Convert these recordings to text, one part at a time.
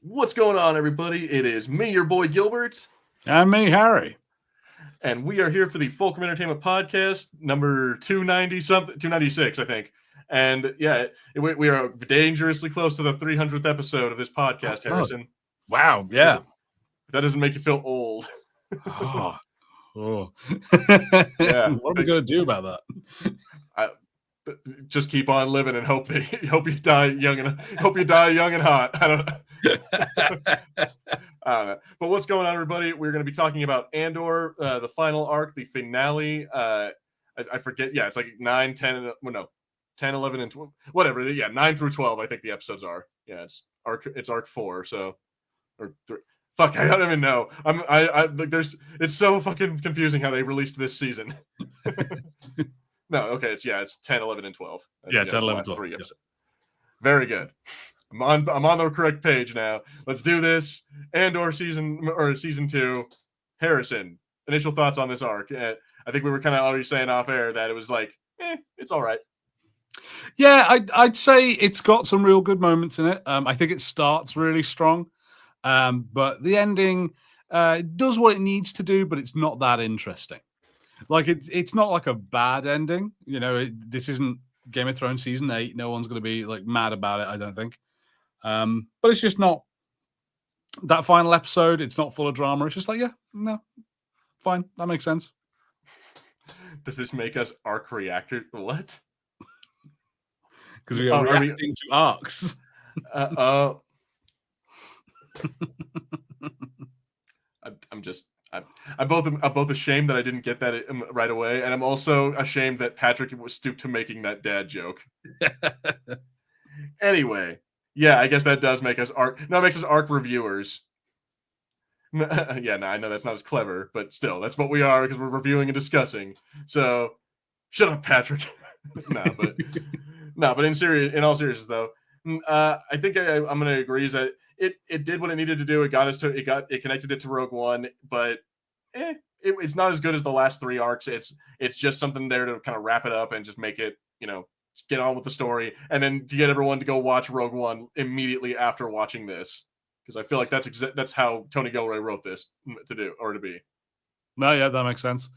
What's going on, everybody? It is me, your boy Gilbert, And me, Harry. and we are here for the Fulcrum Entertainment Podcast, number 296, I think. And yeah, we are dangerously close to the 300th episode of this podcast, Harrison. Wow, yeah. If that doesn't make you feel old. Oh. Yeah. What are we going to do about that? Just keep on living and hope you die young and hot. I don't know. But what's going on, everybody? We're going to be talking about Andor, the final arc, the finale. I forget. Yeah, it's like 9, 10, well, no, 10, 11, and 12, whatever. Yeah, 9 through 12, I think the episodes are. Yeah, it's arc 4, so, or 3. Fuck, I don't even know. It's so fucking confusing how they released this season. No, okay, it's 10, 11, and 12. Yeah, 10, 11, 12. 3 episodes. Yeah. Very good. I'm on the correct page now. Let's do this. Andor season 2. Harrison, initial thoughts on this arc. I think we were kind of already saying off air that it was like, it's all right. Yeah, I'd say it's got some real good moments in it. I think it starts really strong, but the ending does what it needs to do, but it's not that interesting. Like it's not like a bad ending. You know, this isn't Game of Thrones season 8. No one's going to be like mad about it, I don't think. But it's just not that final episode. It's not full of drama. It's just like, yeah, no, fine. That makes sense. Does this make us arc reactor? What? Because we are reacting to arcs. I'm both ashamed that I didn't get that right away, and I'm also ashamed that Patrick was stooped to making that dad joke. Anyway, yeah, I guess that does make us arc. No, it makes us arc reviewers. Yeah, no, I know that's not as clever, but still, that's what we are because we're reviewing and discussing. So, shut up, Patrick. But in all seriousness, though, I think I'm going to agree that it did what it needed to do. It connected it to Rogue One, but it's not as good as the last 3 arcs. It's just something there to kind of wrap it up and just make it, get on with the story, and then to get everyone to go watch Rogue One immediately after watching this, because I feel like that's how Tony Gilroy wrote this to be. No, yeah, that makes sense.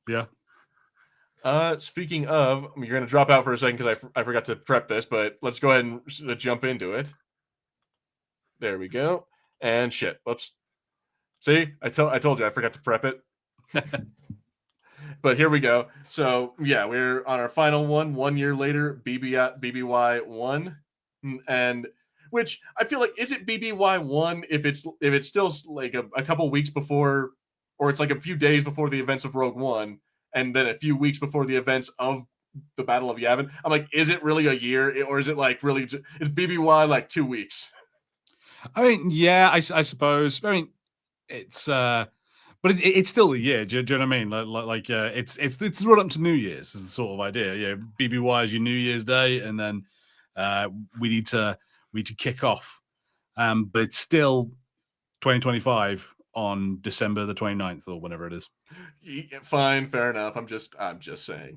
Yeah. Speaking of, you're going to drop out for a second because I forgot to prep this, but let's go ahead and jump into it. There we go. And shit. Whoops. See, I told you I forgot to prep it. But here we go. So yeah, we're on our final one. 1 year later, BBY 1, and which I feel like, is it BBY 1 if it's still like a couple weeks before, or it's like a few days before the events of Rogue One, and then a few weeks before the events of the Battle of Yavin? I'm like, is it really a year, or is it like really it's BBY like 2 weeks? I mean, yeah, I suppose. I mean, it's but it's still a year. Do you know what I mean? It's the run up to New Year's is the sort of idea. Yeah, BBY is your New Year's Day, and then we need to kick off. But it's still 2025 on December the 29th or whenever it is. Fine, fair enough. I'm just saying.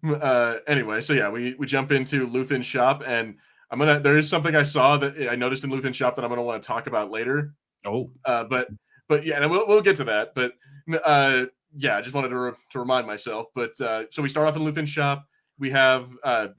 Anyway, so yeah, we jump into Luthen's shop, and there is something I saw that I noticed in Luthen's shop that I'm gonna want to talk about later. Oh, but yeah, and we'll get to that. But yeah, I just wanted to remind myself. But so we start off in Luthen's shop. We have an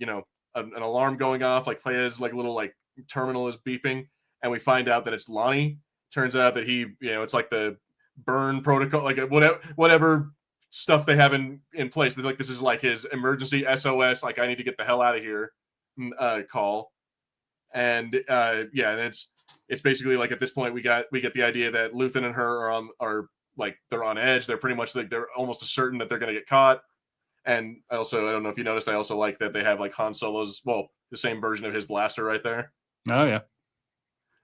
alarm going off, like Clea's like little like terminal is beeping, and we find out that it's Lonnie. Turns out that he, it's like the burn protocol, like whatever stuff they have in place. Like this is like his emergency SOS, like I need to get the hell out of here call. And yeah, and it's basically like at this point we get the idea that Luthen and her are like they're on edge. They're pretty much like they're almost certain that they're going to get caught. And also, I don't know if you noticed, I also like that they have like Han Solo's, well, the same version of his blaster right there. Oh yeah.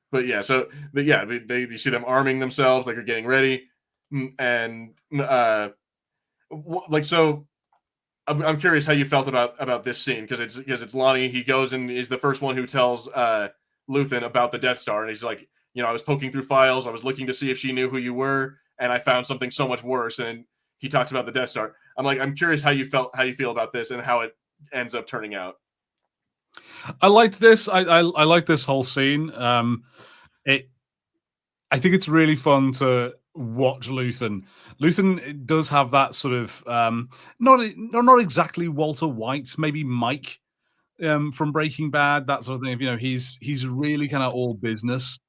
But yeah, so you see them arming themselves, like they're getting ready, and like so. I'm curious how you felt about this scene because it's Lonnie. He goes and is the first one who tells Luthen about the Death Star, and he's like, I was poking through files, I was looking to see if she knew who you were, and I found something so much worse. And he talks about the Death Star. I'm curious how you feel about this and how it ends up turning out. I liked this. I like this whole scene. I think it's really fun to watch Luthen. Luthen does have that sort of not exactly Walter White, maybe Mike from Breaking Bad, that sort of thing. You know, he's really kind of all business.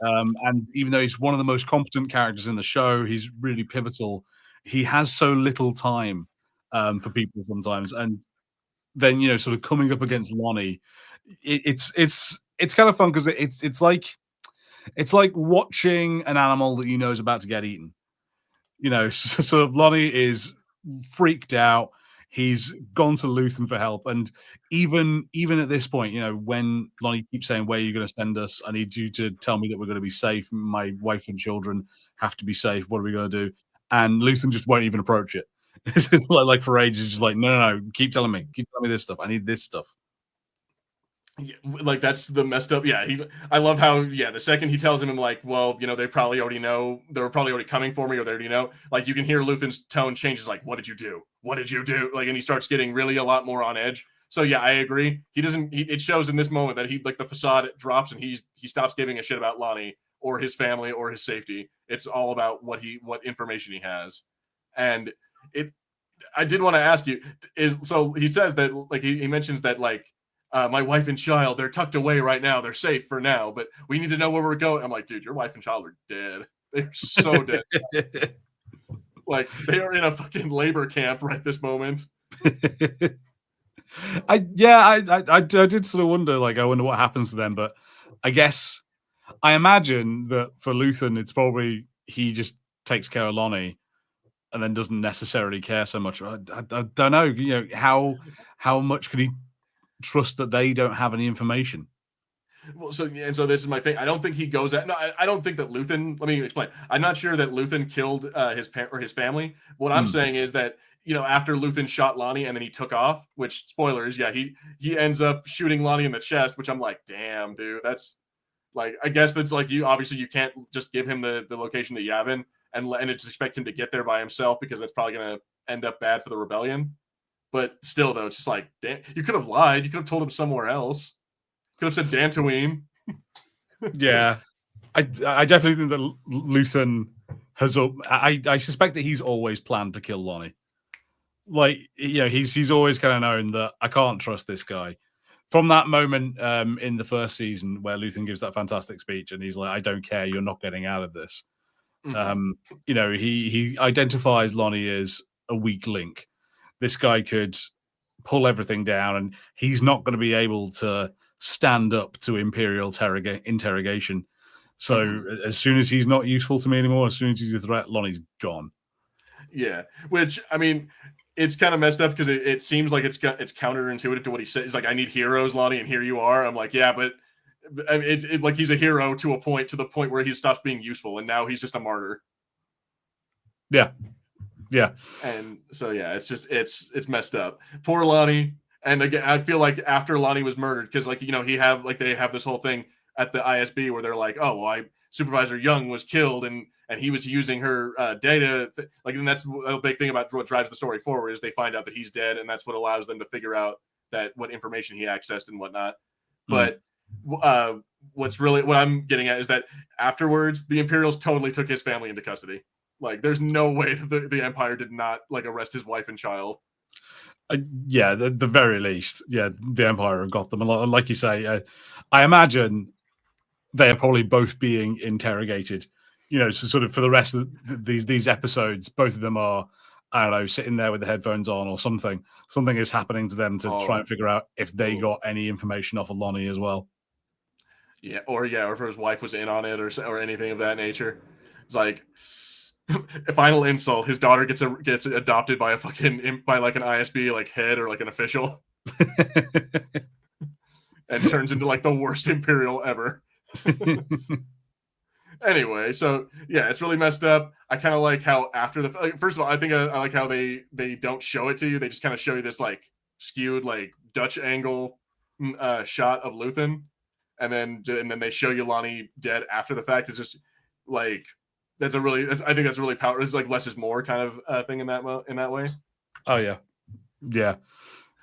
And even though he's one of the most competent characters in the show, he's really pivotal. He has so little time for people sometimes, and then sort of coming up against Lonnie, it's kind of fun because it's like watching an animal that you know is about to get eaten. Sort of Lonnie is freaked out. He's gone to Luthen for help, and even at this point, when Lonnie keeps saying, "Where are you going to send us? I need you to tell me that we're going to be safe. My wife and children have to be safe. What are we going to do?" And Luthen just won't even approach it. like for ages, just like, no, keep telling me this stuff. I need this stuff. Yeah, like that's the messed up. Yeah, I love how the second he tells him like, well, they probably already know. They were probably already coming for me, or they already know. Like you can hear Luthen's tone changes. Like, what did you do? What did you do? Like, and he starts getting really a lot more on edge. So yeah, I agree. He doesn't. It shows in this moment that like the facade drops and he stops giving a shit about Lonnie or his family or his safety. It's all about what information he has, and it. I did want to ask you so he says that like he mentions that like my wife and child, they're tucked away right now. They're safe for now, but we need to know where we're going. I'm like, dude, your wife and child are dead. They're so dead. Like they are in a fucking labor camp right this moment. I did sort of wonder, like, I wonder what happens to them, but I guess I imagine that for Luthen, it's probably he just takes care of Lonnie and then doesn't necessarily care so much. I don't know, how much could he trust that they don't have any information? Well, so this is my thing. I don't think he goes at. No, I don't think that Luthen. Let me explain. I'm not sure that Luthen killed his parent or his family. What I'm saying is that after Luthen shot Lonnie and then he took off. Which spoilers, yeah, he ends up shooting Lonnie in the chest. Which I'm like, damn, dude, that's like I guess that's like you. Obviously, you can't just give him the location to Yavin and just expect him to get there by himself because that's probably gonna end up bad for the rebellion. But still, though, it's just like, damn, you could have lied. You could have told him somewhere else. Could have said Dantooine. Yeah, I definitely think that Luthen has. I suspect that he's always planned to kill Lonnie. Like he's always kind of known that I can't trust this guy. From that moment in the first season where Luthen gives that fantastic speech and he's like, "I don't care, you're not getting out of this." Mm-hmm. He identifies Lonnie as a weak link. This guy could pull everything down, and he's not going to be able to stand up to Imperial interrogation. So as soon as he's not useful to me anymore, as soon as he's a threat, Lonnie's gone. Yeah, which I mean, it's kind of messed up because it seems like it's counterintuitive to what he says. He's like, "I need heroes, Lonnie, and here you are." I'm like, yeah, but I mean, it like he's a hero to the point where he stops being useful, and now he's just a martyr. Yeah. And so yeah, it's just it's messed up. Poor Lonnie. And again, I feel like after Lonnie was murdered, because like they have this whole thing at the ISB where they're like, oh, well, Supervisor Young was killed and he was using her data. And that's a big thing about what drives the story forward is they find out that he's dead, and that's what allows them to figure out what information he accessed and whatnot. But what I'm getting at is that afterwards, the Imperials totally took his family into custody. Like, there's no way that the Empire did not like arrest his wife and child. Yeah, the very least, yeah, the Empire have got them. Like you say, I imagine they are probably both being interrogated. So sort of for the rest of these episodes, both of them are, I don't know, sitting there with the headphones on or something. Something is happening to them to try and figure out if they got any information off of Lonnie as well. Yeah, or if his wife was in on it or anything of that nature. It's like a final insult. His daughter gets adopted by by like an ISB like head or like an official, and turns into like the worst Imperial ever. Anyway, so yeah, it's really messed up. I kind of like how after first of all, I think I like how they don't show it to you. They just kind of show you this like skewed like Dutch angle shot of Luthen, and then they show you Lonnie dead after the fact. It's just like I think that's really powerful. It's like less is more kind of thing in that way. Oh yeah.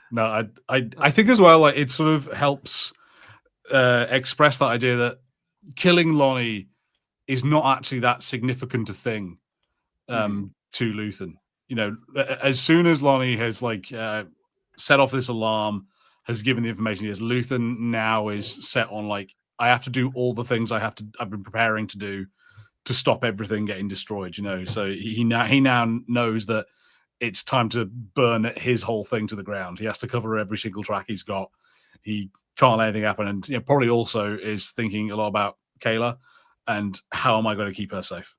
No, I think as well, like it sort of helps express that idea that killing Lonnie is not actually that significant a thing to Luthen. You know, as soon as Lonnie has set off this alarm, has given the information, yes, Luthen now is set on like, I have to do all the things I've been preparing to do to stop everything getting destroyed. You know, so he now knows that it's time to burn his whole thing to the ground. He has to cover every single track he's got. He can't let anything happen, and probably also is thinking a lot about Kayla and how am I going to keep her safe.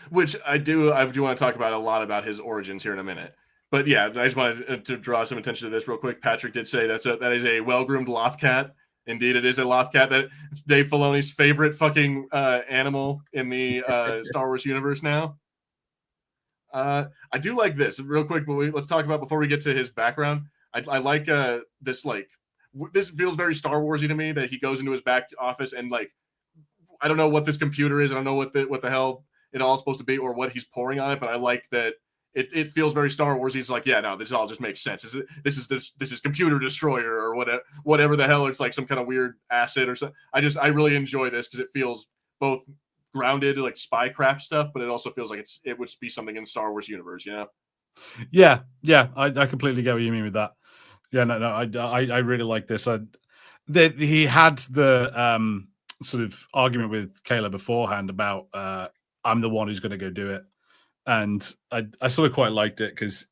Which I do want to talk about a lot about his origins here in a minute. But yeah, I just wanted to draw some attention to this real quick. Patrick did say that is a well-groomed Loth Cat. Indeed, it is a Loth Cat. That it's Dave Filoni's favorite fucking animal in the Star Wars universe now. I do like this real quick, but let's talk about before we get to his background. I like this. Like, this feels very Star Warsy to me. That he goes into his back office and like, I don't know what this computer is. I don't know what the hell it all supposed to be or what he's pouring on it. But I like that it feels very Star Wars. He's like, yeah, no, this all just makes sense. This is computer destroyer or whatever the hell. It's like some kind of weird acid or something. I really enjoy this because it feels both grounded like spycraft stuff, but it also feels like it would be something in the Star Wars universe, you know? Yeah, I completely get what you mean with that. Yeah, no, I really like this. He had the sort of argument with Kayla beforehand about I'm the one who's going to go do it, and I sort of quite liked it because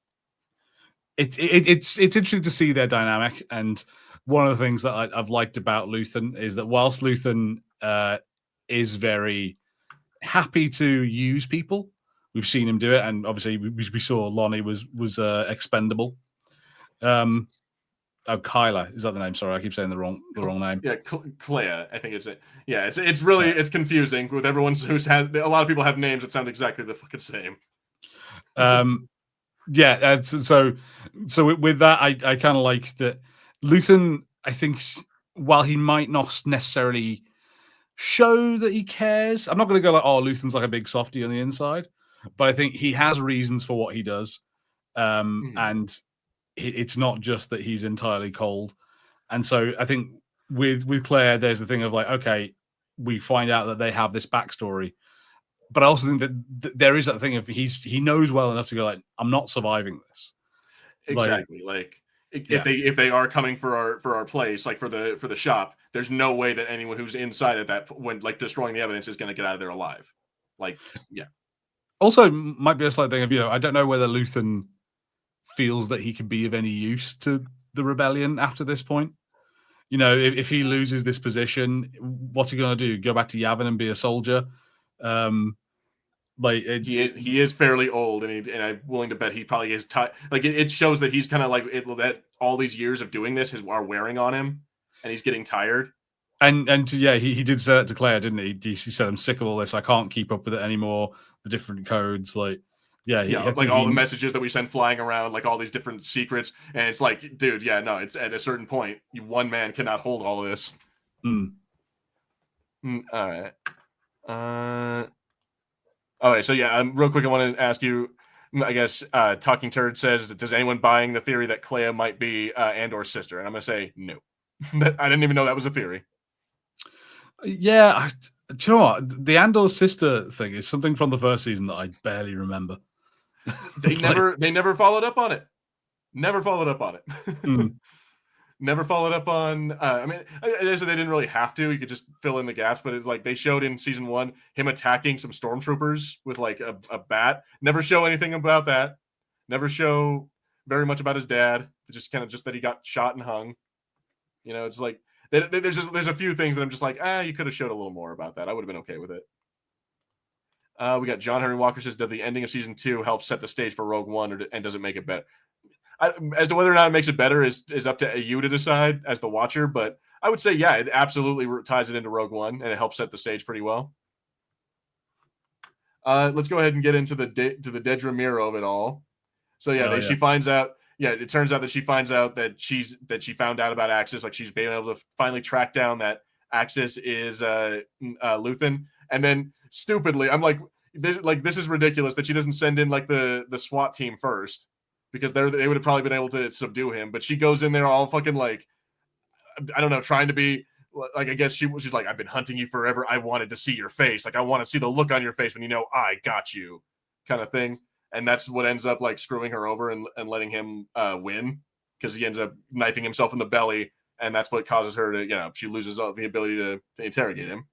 it's interesting to see their dynamic. And one of the things that I've liked about Luthen is that whilst Luthen is very happy to use people, we've seen him do it, and obviously we saw Lonnie was expendable. Kyla, is that the name? Sorry, I keep saying the wrong name. Yeah, Clea, I think it's it. Yeah, it's really it's confusing with everyone who's had a lot of people have names that sound exactly the fucking same. Yeah, so with that, I kind of like that Luthen. I think while he might not necessarily show that he cares, I'm not going to go like, oh, Luthen's like a big softie on the inside, but I think he has reasons for what he does, and it's not just that he's entirely cold. And so I think with Claire, there's the thing of like, okay, we find out that they have this backstory, but I also think that there is that thing of he knows well enough to go like, I'm not surviving this. Exactly. Like if they are coming for our place, like for the shop, there's no way that anyone who's inside at that when like destroying the evidence is going to get out of there alive. Like, yeah. Also, might be a slight thing of I don't know whether Luthen feels that he can be of any use to the rebellion after this point. If he loses this position, what's he going to do? Go back to Yavin and be a soldier? He is fairly old, and I'm willing to bet he probably is tired. Like it shows that he's kind of like that all these years of doing this are wearing on him, and he's getting tired. And he did say that to Claire, didn't he? He said, "I'm sick of all this. I can't keep up with it anymore. The different codes, like." Like all the messages that we send flying around, like all these different secrets, and it's like, dude, yeah, no, it's at a certain point, one man cannot hold all of this. All right. Okay, so yeah, real quick, I want to ask you. I guess Talking Turd says, "Does anyone buying the theory that Clea might be Andor's sister?" And I'm gonna say no. I didn't even know that was a theory. Yeah, do you know what? The Andor sister thing is something from the first season that I barely remember. They never followed up on it. Never followed up on it. Never followed up on. I mean, they didn't really have to. You could just fill in the gaps. But it's like they showed in season 1 him attacking some stormtroopers with like a bat. Never show anything about that. Never show very much about his dad. Just kind of just that he got shot and hung. It's like there's a few things that I'm just like, you could have showed a little more about that. I would have been okay with it. We got John Henry Walker says, "Did the ending of season 2 help set the stage for Rogue One, and does it make it better?" As to whether or not it makes it better is up to you to decide as the watcher. But I would say, yeah, it absolutely ties it into Rogue One, and it helps set the stage pretty well. Let's go ahead and get into the Dedra Miro of it all. So she finds out. Yeah, it turns out that she finds out that she found out about Axis. Like she's been able to finally track down that Axis is Luthen, and then stupidly, I'm like, this is ridiculous that she doesn't send in like the SWAT team first, because they would have probably been able to subdue him. But she goes in there all fucking like, I don't know, trying to be like I guess she's like, I've been hunting you forever. I wanted to see your face. Like I want to see the look on your face when you know I got you, kind of thing. And that's what ends up like screwing her over and letting him win, because he ends up knifing himself in the belly, and that's what causes her to, she loses the ability to interrogate him.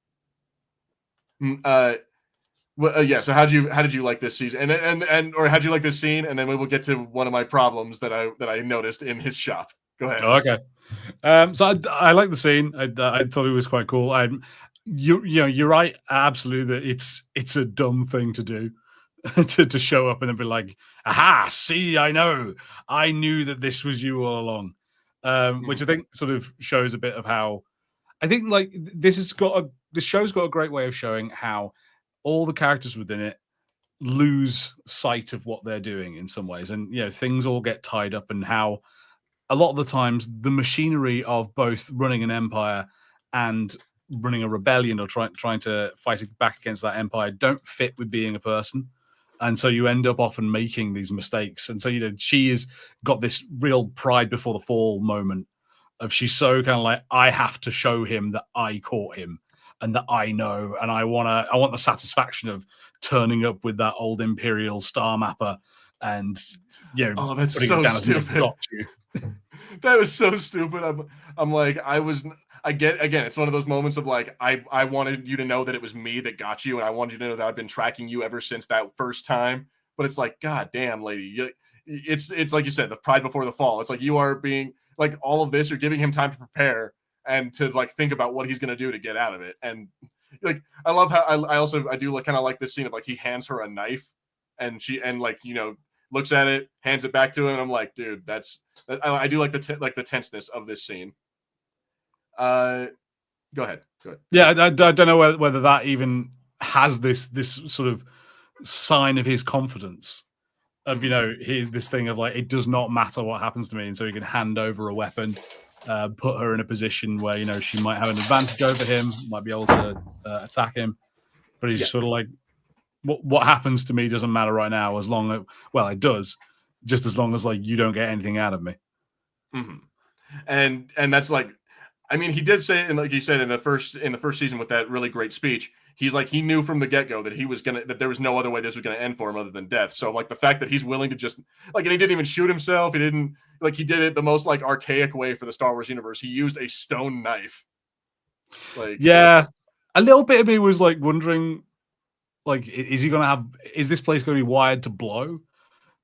Yeah. So how did you like this season? And then or how'd you like this scene? And then we will get to one of my problems that I noticed in his shop. Go ahead. Oh, okay. So I like the scene. I thought it was quite cool. You're right. Absolutely, that it's a dumb thing to do, to show up and then be like, "Aha! See, I knew that this was you all along," which I think sort of shows a bit of how I think like the show's got a great way of showing how all the characters within it lose sight of what they're doing in some ways, and things all get tied up, and how a lot of the times the machinery of both running an empire and running a rebellion or trying to fight back against that empire don't fit with being a person. And so you end up often making these mistakes. And so, she has got this real pride before the fall moment of she's so kind of like, I have to show him that I caught him and that I know. And I want the satisfaction of turning up with that old Imperial star mapper and, oh, that's putting so it down stupid. Got you. That was so stupid. I'm like, again, it's one of those moments of like, I wanted you to know that it was me that got you, and I wanted you to know that I've been tracking you ever since that first time. But it's like, God damn, lady, it's like you said, the pride before the fall. It's like you are being like all of this, you're giving him time to prepare and to like think about what he's gonna do to get out of it. And like, I love how I do like kind of like this scene of like he hands her a knife, and looks at it, hands it back to him, and I'm like, dude, I do like the tenseness of this scene. Go ahead. Yeah, I don't know whether that even has this sort of sign of his confidence of this thing of like, it does not matter what happens to me, and so he can hand over a weapon, put her in a position where she might have an advantage over him, might be able to attack him, but he's sort of like, what happens to me doesn't matter right now, as long as, well, it does, just as long as like you don't get anything out of me. Mm-hmm. And that's like, I mean, he did say, and like you said in the first season with that really great speech, he's like, he knew from the get-go that there was no other way this was gonna end for him other than death. So like the fact that he's willing to just like, and he didn't even shoot himself, he did it the most like archaic way for the Star Wars universe. He used a stone knife. Like, yeah, a little bit of me was like wondering, like, is this place going to be wired to blow?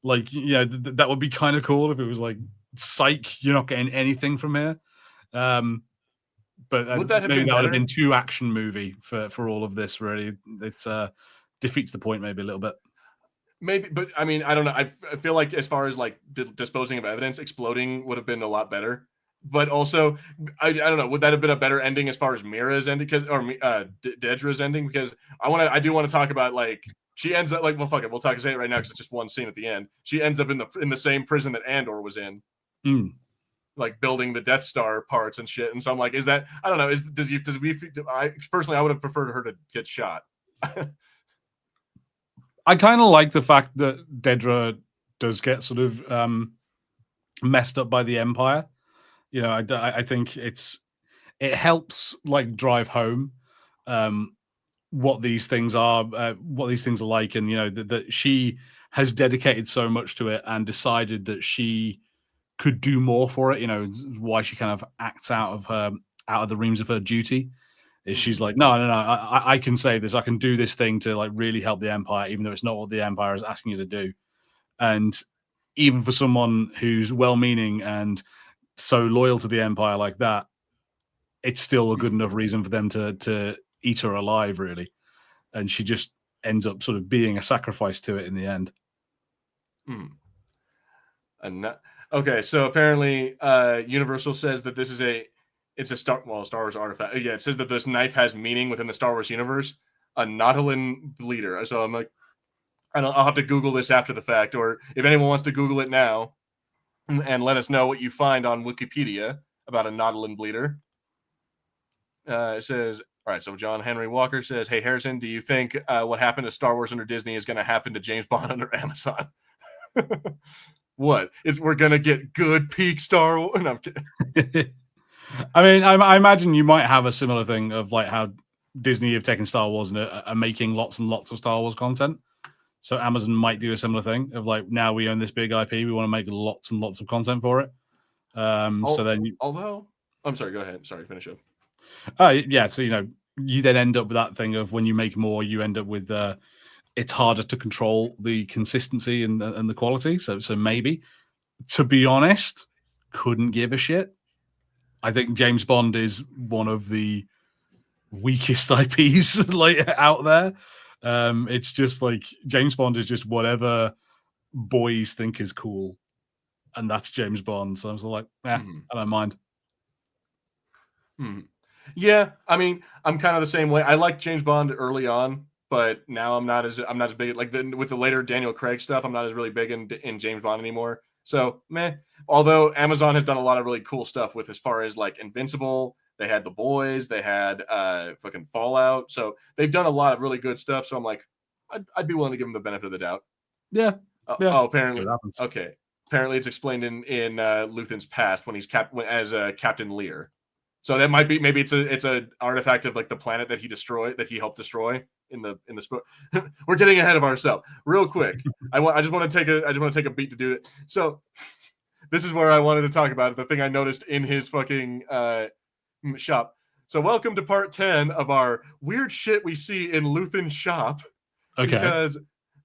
Like, that would be kind of cool if it was like, psych, you're not getting anything from here. But would that have maybe been that would have better? been too action movie for all of this. Really, it defeats the point maybe a little bit. Maybe, but I mean, I don't know. I feel like as far as like disposing of evidence, exploding would have been a lot better. But also, I don't know. Would that have been a better ending as far as Mira's ending, Dedra's ending? Because I do want to talk about like she ends up like, well, fuck it, we'll say it right now because it's just one scene at the end. She ends up in the same prison that Andor was in, like building the Death Star parts and shit. And so I'm like, is that, I don't know, I personally, I would have preferred her to get shot. I kind of like the fact that Dedra does get sort of messed up by the Empire. I think it helps like drive home what these things are like, and that she has dedicated so much to it and decided that she could do more for it. Why she kind of acts out of the reams of her duty. She's like, no, I can save this. I can do this thing to like really help the Empire, even though it's not what the Empire is asking you to do. And even for someone who's well-meaning and so loyal to the Empire like that, it's still a good enough reason for them to eat her alive, really. And she just ends up sort of being a sacrifice to it in the end. Okay, so apparently Universal says that this is it's a Star Wars artifact. Yeah, it says that this knife has meaning within the Star Wars universe. A Nautilin bleeder. So I'm like, I'll have to Google this after the fact, or if anyone wants to Google it now and let us know what you find on Wikipedia about a Nautilin bleeder. It says, all right, so John Henry Walker says, hey, Harrison, do you think what happened to Star Wars under Disney is going to happen to James Bond under Amazon? What? We're going to get good peak Star Wars? No, I'm kidding. I mean, I imagine you might have a similar thing of like how Disney have taken Star Wars and are making lots and lots of Star Wars content. So Amazon might do a similar thing of like, now we own this big IP, we want to make lots and lots of content for it. So then, although, I'm sorry, go ahead. Sorry, finish up. yeah. So you then end up with that thing of when you make more, you end up with it's harder to control the consistency and the quality. So maybe, to be honest, couldn't give a shit. I think James Bond is one of the weakest IPs like out there. It's just like James Bond is just whatever boys think is cool, and that's James Bond. So I was like, I don't mind. Yeah, I mean, I'm kind of the same way. I liked James Bond early on, but now I'm not as big. Like with the later Daniel Craig stuff, I'm not as really big in James Bond anymore. So meh. Although Amazon has done a lot of really cool stuff with as far as like Invincible. They had The Boys. They had fucking Fallout. So they've done a lot of really good stuff. So I'm like, I'd be willing to give them the benefit of the doubt. Yeah. Oh, apparently. Okay. Apparently, it's explained in Luthen's past when he's as Captain Lear. So that might be, maybe it's a artifact of like the planet that he helped destroy in the We're getting ahead of ourselves real quick. I just want to take a beat to do it. So this is where I wanted to talk about it, the thing I noticed in his fucking shop. So welcome to part 10 of our weird shit we see in Luthen's shop. Okay. Because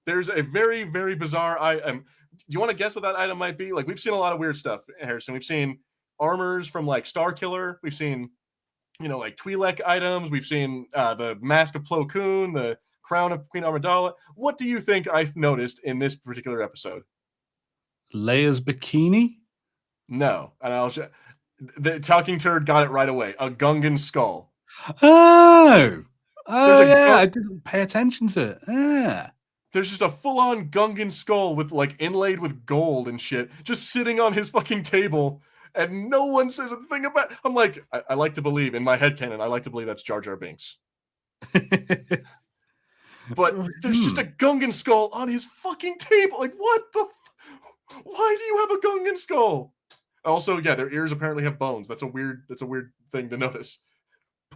there's a very, very bizarre item. Do you want to guess what that item might be? Like, we've seen a lot of weird stuff, Harrison. We've seen armors from like Starkiller. We've seen, like Twi'lek items. We've seen the Mask of Plo Koon, the crown of Queen Amidala. What do you think I've noticed in this particular episode? Leia's bikini? No, and I'll show. The Talking Turd got it right away. A Gungan skull. Oh, yeah, I didn't pay attention to it. Yeah. There's just a full-on Gungan skull with like inlaid with gold and shit, just sitting on his fucking table, and no one says a thing about it. I'm like, I like to believe, in my headcanon, I like to believe that's Jar Jar Binks. But there's just a Gungan skull on his fucking table. Like, what the? Why do you have a Gungan skull? Also, yeah, their ears apparently have bones. That's a weird thing to notice.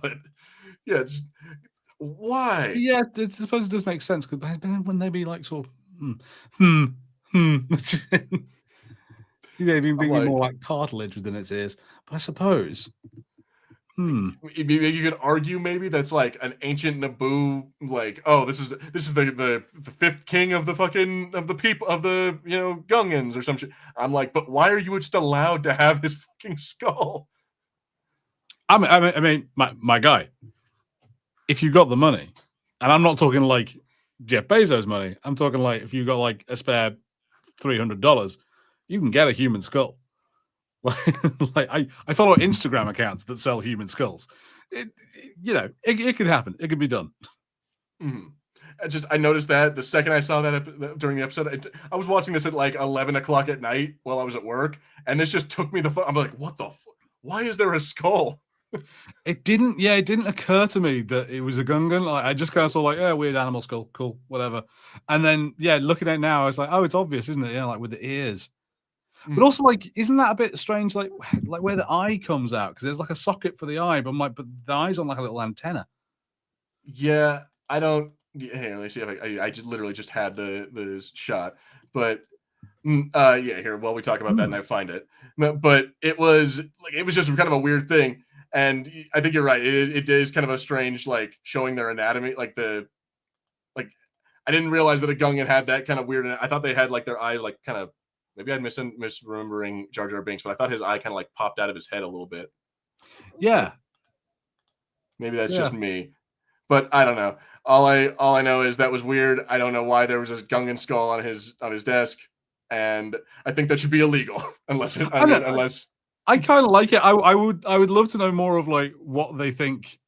But yeah, it's why? Yeah, I suppose it does make sense, because wouldn't they be like sort of They'd be more like cartilage within its ears. But I suppose. You could argue maybe that's like an ancient Nibou, like, oh, this is the fifth king of the fucking of the people of the Gungans or some shit. I'm like, but why are you just allowed to have his fucking skull? I mean, my guy, if you got the money, and I'm not talking like Jeff Bezos money, I'm talking like if you got like a spare $300, you can get a human skull. Like I follow Instagram accounts that sell human skulls. It could happen. It could be done. I noticed that the second I saw that during the episode, I was watching this at like 11 o'clock at night while I was at work, and this just took me I'm like, what the? Why is there a skull? It didn't occur to me that it was a Gungan. Like, I just kind of saw like, weird animal skull, cool, whatever. And then looking at it now, I was like, oh, it's obvious, isn't it? Like with the ears. But also, like, isn't that a bit strange? Like where the eye comes out, because there's like a socket for the eye, but the eye's on like a little antenna. Yeah, I don't. Hey, let me see if I just literally just had the shot, but here, while we talk about that and I find it, but it was just kind of a weird thing, and I think you're right. It is kind of a strange, like, showing their anatomy, like I didn't realize that a Gungan had that kind of weird. I thought they had like their eye like kind of. Maybe I'm misremembering Jar Jar Binks, but I thought his eye kind of like popped out of his head a little bit. Yeah. Maybe that's just me, but I don't know. All I know is that was weird. I don't know why there was a Gungan skull on his desk, and I think that should be illegal unless I kind of like it. I would love to know more of like what they think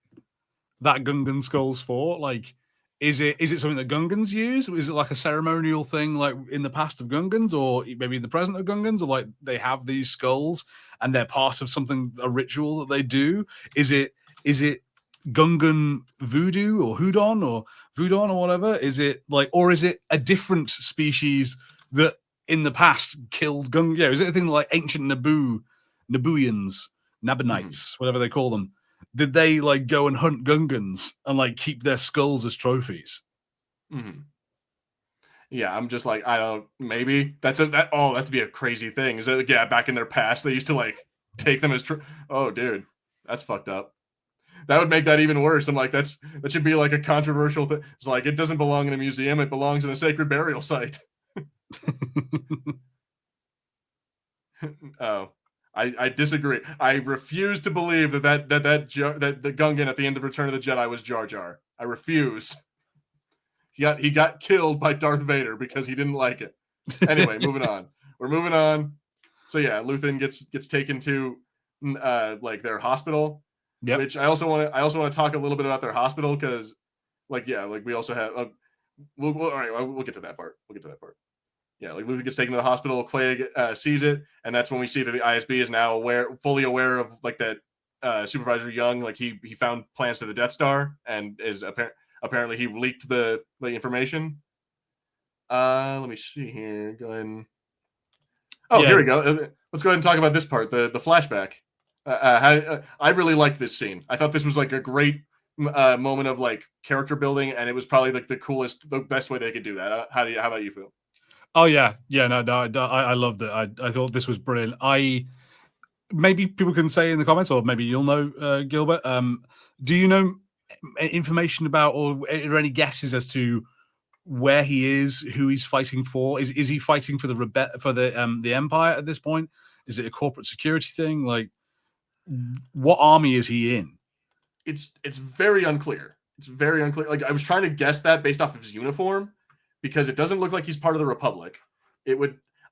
that Gungan skull's for. Like, is it something that Gungans use? Is it like a ceremonial thing, like in the past of Gungans, or maybe in the present of Gungans, or like they have these skulls and they're part of a ritual that they do? Is it Gungan voodoo or houdon or whatever? Is it like, or is it a different species that in the past killed Gungan? Yeah, is it a thing like ancient Nibouians Nabonites, whatever they call them, did they like go and hunt Gungans and like keep their skulls as trophies? Mm-hmm. Yeah, I'm just like, I don't. Maybe that'd be a crazy thing. Is that back in their past they used to like take them as. Oh, dude, that's fucked up. That would make that even worse. I'm like, that should be like a controversial thing. It's like it doesn't belong in a museum; it belongs in a sacred burial site. Oh, I disagree. I refuse to believe that the Gungan at the end of Return of the Jedi was Jar Jar. I refuse. He got killed by Darth Vader because he didn't like it. Anyway, moving on. We're moving on. So yeah, Luthen gets taken to like their hospital, which I also want to talk a little bit about their hospital because like we also have all right, we'll get to that part. Yeah, like Luthen gets taken to the hospital. Clay sees it, and that's when we see that the ISB is now fully aware of like that Supervisor Young. Like he found plans to the Death Star and is apparently he leaked the information. Let me see here. Go ahead. Here we go. Let's go ahead and talk about this part, the flashback. I really liked this scene. I thought this was like a great moment of like character building, and it was probably like the best way they could do that. How about you feel? Oh yeah, no, I loved it. I thought this was brilliant. Maybe people can say in the comments, or maybe you'll know, Gilbert. Do you know information about, or are there any guesses as to where he is, who he's fighting for? Is he fighting for the Empire at this point? Is it a corporate security thing? Like, what army is he in? It's very unclear. It's very unclear. Like I was trying to guess that based off of his uniform, because it doesn't look like he's part of the Republic.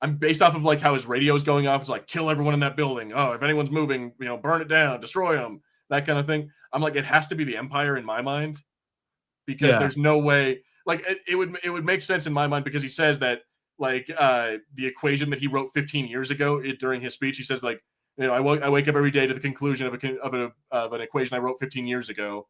I'm based off of like how his radio is going off. It's like kill everyone in that building. Oh, if anyone's moving, burn it down, destroy them, that kind of thing. I'm like, it has to be the Empire in my mind, because there's no way. Like it would make sense in my mind, because he says that like the equation that he wrote 15 years ago during his speech. He says like, I wake up every day to the conclusion of an equation I wrote 15 years ago.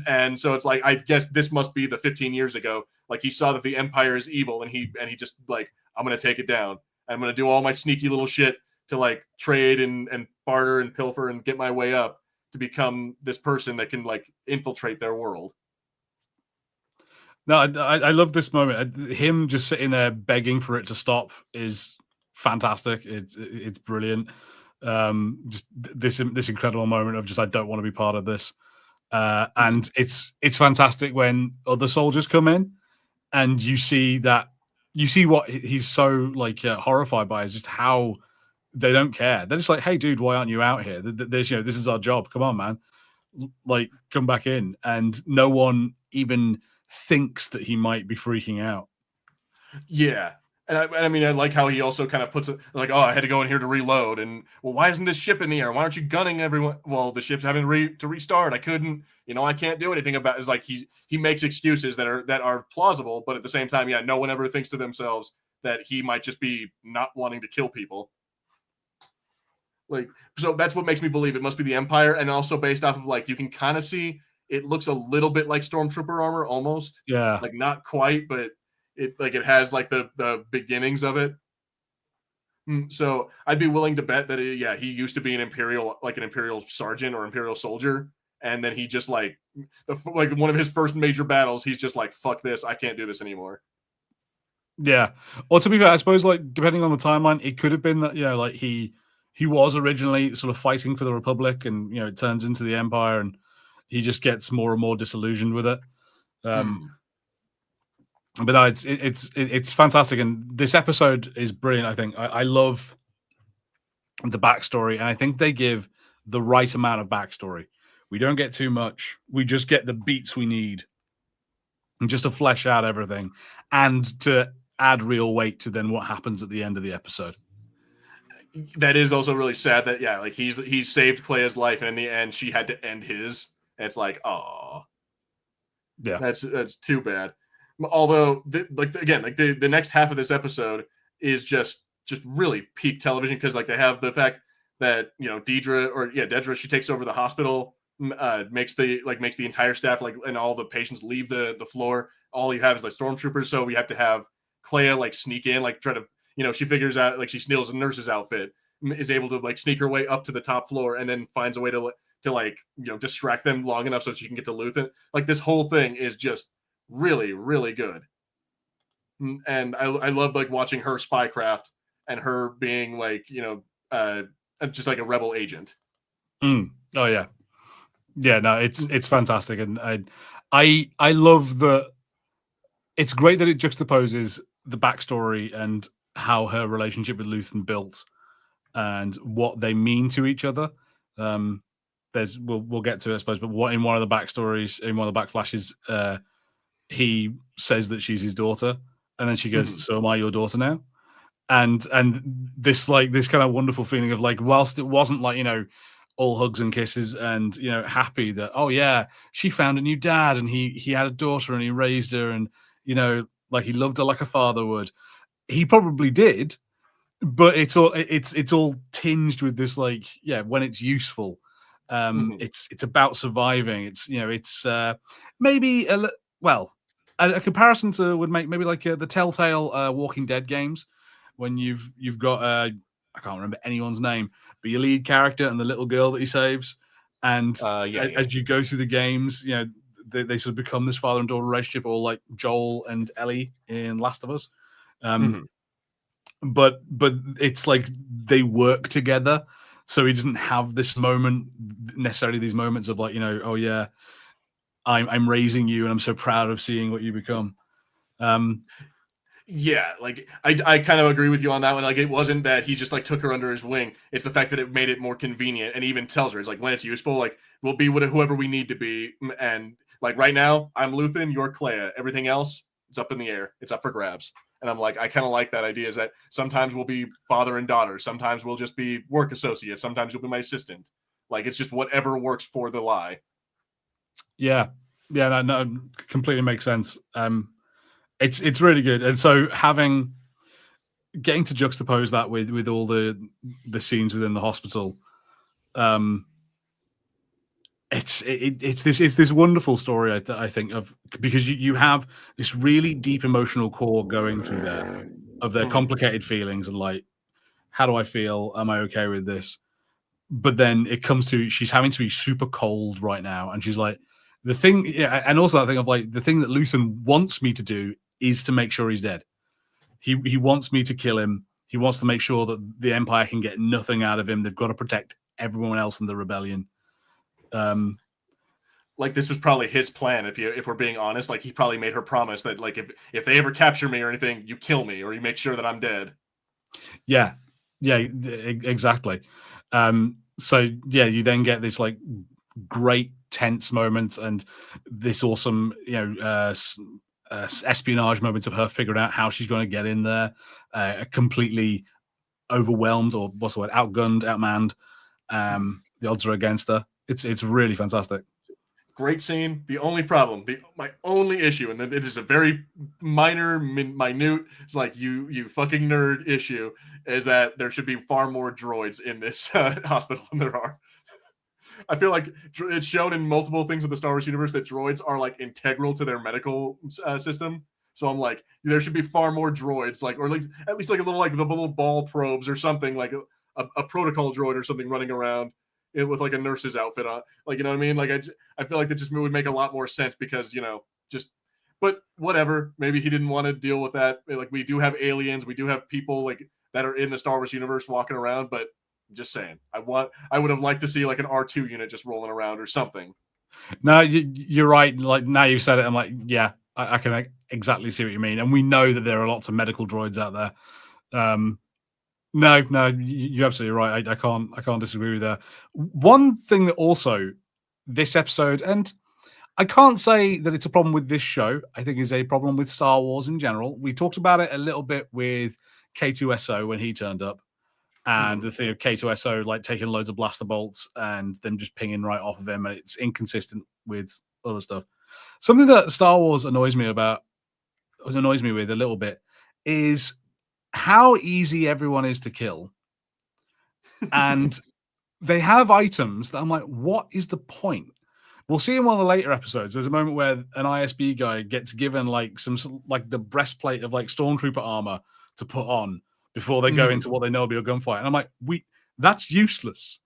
And so it's like, I guess this must be the 15 years ago. Like he saw that the Empire is evil, and he just like, I'm going to take it down. I'm going to do all my sneaky little shit to like trade and barter and pilfer and get my way up to become this person that can like infiltrate their world. No, I love this moment. Him just sitting there begging for it to stop is fantastic. It's brilliant. Just this incredible moment of just, I don't want to be part of this. And it's fantastic when other soldiers come in, and you see what he's so like horrified by is just how they don't care. They're just like, hey dude, why aren't you out here? This is our job. Come on, man. Like, come back in. And no one even thinks that he might be freaking out. Yeah. And I mean, I like how he also kind of puts it like, oh, I had to go in here to reload. And, well, why isn't this ship in the air? Why aren't you gunning everyone? Well, the ship's having to restart. I couldn't, I can't do anything about it. It's like he makes excuses that are plausible, but at the same time, no one ever thinks to themselves that he might just be not wanting to kill people. Like, so that's what makes me believe it must be the Empire. And also based off of like, you can kind of see it looks a little bit like Stormtrooper armor almost. Yeah. Like not quite, but it has like the beginnings of it. So I'd be willing to bet that he used to be an Imperial sergeant or Imperial soldier, and then he just like one of his first major battles, he's just like, fuck this, I can't do this anymore. Yeah. Well, to be fair, I suppose like depending on the timeline, it could have been that like he was originally sort of fighting for the Republic, and it turns into the Empire, and he just gets more and more disillusioned with it. But no, it's fantastic, and this episode is brilliant. I think I love the backstory, and I think they give the right amount of backstory. We don't get too much; we just get the beats we need, and just to flesh out everything, and to add real weight to then what happens at the end of the episode. That is also really sad that like he saved Clea's life, and in the end she had to end his. And it's like, oh, yeah, that's too bad. Although the next half of this episode is just really peak television, because like they have the fact that Dedras, she takes over the hospital, makes the entire staff and all the patients leave the floor. All you have is like stormtroopers, so we have to have Clea like sneak in, like try to she figures out, like she steals a nurse's outfit, is able to like sneak her way up to the top floor and then finds a way to like, you know, distract them long enough so she can get to Luthen. Like this whole thing is just really, really good. And I love like watching her spycraft and her being like, you know, just like a rebel agent. Oh yeah. Yeah, no, it's fantastic. And I love that. It's great that it juxtaposes the backstory and how her relationship with Luthen built and what they mean to each other. We'll get to it, I suppose, but what in one of the backstories, in one of the backflashes, he says that she's his daughter, and then she goes, "So am I your daughter now?" And this like this kind of wonderful feeling of like, whilst it wasn't like, you know, all hugs and kisses and, you know, happy that, oh yeah, she found a new dad and he had a daughter and he raised her and, you know, like he loved her like a father would. He probably did, but it's all tinged with this like, yeah, when it's useful. It's about surviving. It's, you know, it's maybe a comparison to would make maybe like the Telltale Walking Dead games, when you've got I can't remember anyone's name, but your lead character and the little girl that he saves, and as you go through the games, you know, they sort of become this father and daughter relationship, or like Joel and Ellie in Last of Us. But it's like they work together, so he doesn't have this moment necessarily, these moments of like, you know, oh yeah, I'm raising you and I'm so proud of seeing what you become. Yeah, like I kind of agree with you on that one. Like it wasn't that he just like took her under his wing. It's the fact that it made it more convenient, and he even tells her, it's like when it's useful, like we'll be whoever we need to be. And like right now, I'm Luthen, you're Clea. Everything else, it's up in the air. It's up for grabs. And I'm like, I kind of like that idea, is that sometimes we'll be father and daughter. Sometimes we'll just be work associates. Sometimes you'll be my assistant. Like it's just whatever works for the lie. Yeah, no, completely makes sense. It's really good, and so getting to juxtapose that with all the scenes within the hospital, it's this wonderful story, I think, of, because you have this really deep emotional core going through there of their complicated feelings and like, how do I feel? Am I okay with this? But then it comes to, she's having to be super cold right now, and she's like, the thing, yeah, and also that thing of like, the thing that Luthen wants me to do is to make sure he's dead. He wants me to kill him. He wants to make sure that the Empire can get nothing out of him. They've got to protect everyone else in the rebellion. Like this was probably his plan. If we're being honest, like he probably made her promise that like if they ever capture me or anything, you kill me or you make sure that I'm dead. Yeah, exactly. So yeah, you then get this like great tense moment and this awesome, you know, espionage moments of her figuring out how she's going to get in there, completely overwhelmed, or what's the word, outgunned, outmanned. The odds are against her. It's really fantastic. Great scene. The only problem, my only issue, and it is a very minor, minute, it's like you fucking nerd issue, is that there should be far more droids in this hospital than there are. I feel like it's shown in multiple things of the Star Wars universe that droids are like integral to their medical system. So I'm like, there should be far more droids, like, or like at least like a little, like the little ball probes or something, like a protocol droid or something running around with like a nurse's outfit on, like, you know what I mean? Like I feel like that just would make a lot more sense, because, you know, just, but whatever. Maybe he didn't want to deal with that. Like we do have aliens, we do have people like that are in the Star Wars universe walking around, but I'm just saying, I would have liked to see like an R2 unit just rolling around or something. No, you're right. Like now you said it, I'm like, yeah, I can exactly see what you mean. And we know that there are lots of medical droids out there. No, you're absolutely right. I can't disagree with that. One thing that also this episode, and I can't say that it's a problem with this show, I think is a problem with Star Wars in general. We talked about it a little bit with K2SO when he turned up, and the thing of K2SO like taking loads of blaster bolts and them just pinging right off of him, and it's inconsistent with other stuff. Something that Star Wars annoys me with a little bit is how easy everyone is to kill. And they have items that I'm like, what is the point? We'll see in one of the later episodes. There's a moment where an ISB guy gets given like some like the breastplate of like stormtrooper armor to put on before they go into what they know will be a gunfight. And I'm like, That's useless.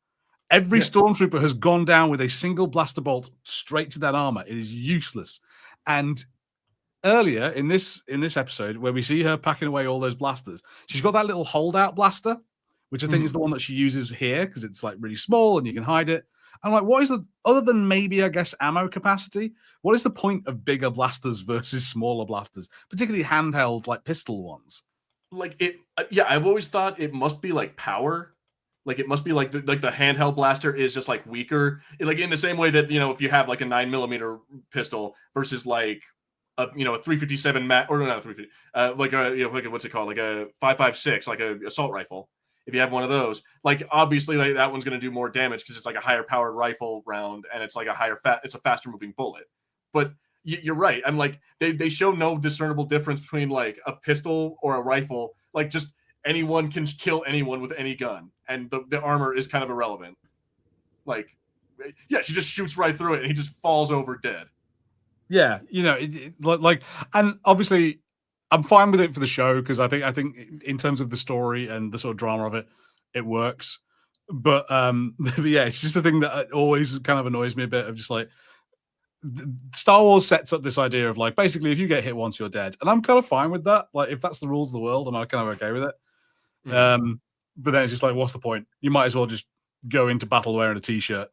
Every Yeah. stormtrooper has gone down with a single blaster bolt straight to that armor. It is useless. And earlier in this episode, where we see her packing away all those blasters, she's got that little holdout blaster, which I think is the one that she uses here because it's like really small and you can hide it. I'm like, what is the other than maybe I guess ammo capacity? What is the point of bigger blasters versus smaller blasters, particularly handheld like pistol ones? Like it, yeah. I've always thought it must be like power. Like it must be like the handheld blaster is just like weaker, like in the same way that if you have like a 9mm pistol versus like a 357 or not a 350, like a like what's it called, like a 5.56, like a assault rifle. If you have one of those, like obviously like, that one's going to do more damage because it's like a higher powered rifle round and it's like it's a faster moving bullet. But you're right. I'm like they show no discernible difference between like a pistol or a rifle. Like just anyone can kill anyone with any gun, and the armor is kind of irrelevant. Like, yeah, she just shoots right through it, and he just falls over dead. Yeah, like, and obviously, I'm fine with it for the show because I think in terms of the story and the sort of drama of it, it works. But but yeah, it's just a thing that always kind of annoys me a bit. Of just like Star Wars sets up this idea of like basically if you get hit once, you're dead, and I'm kind of fine with that. Like if that's the rules of the world, I'm kind of okay with it. But then it's just like, what's the point? You might as well just go into battle wearing a t-shirt.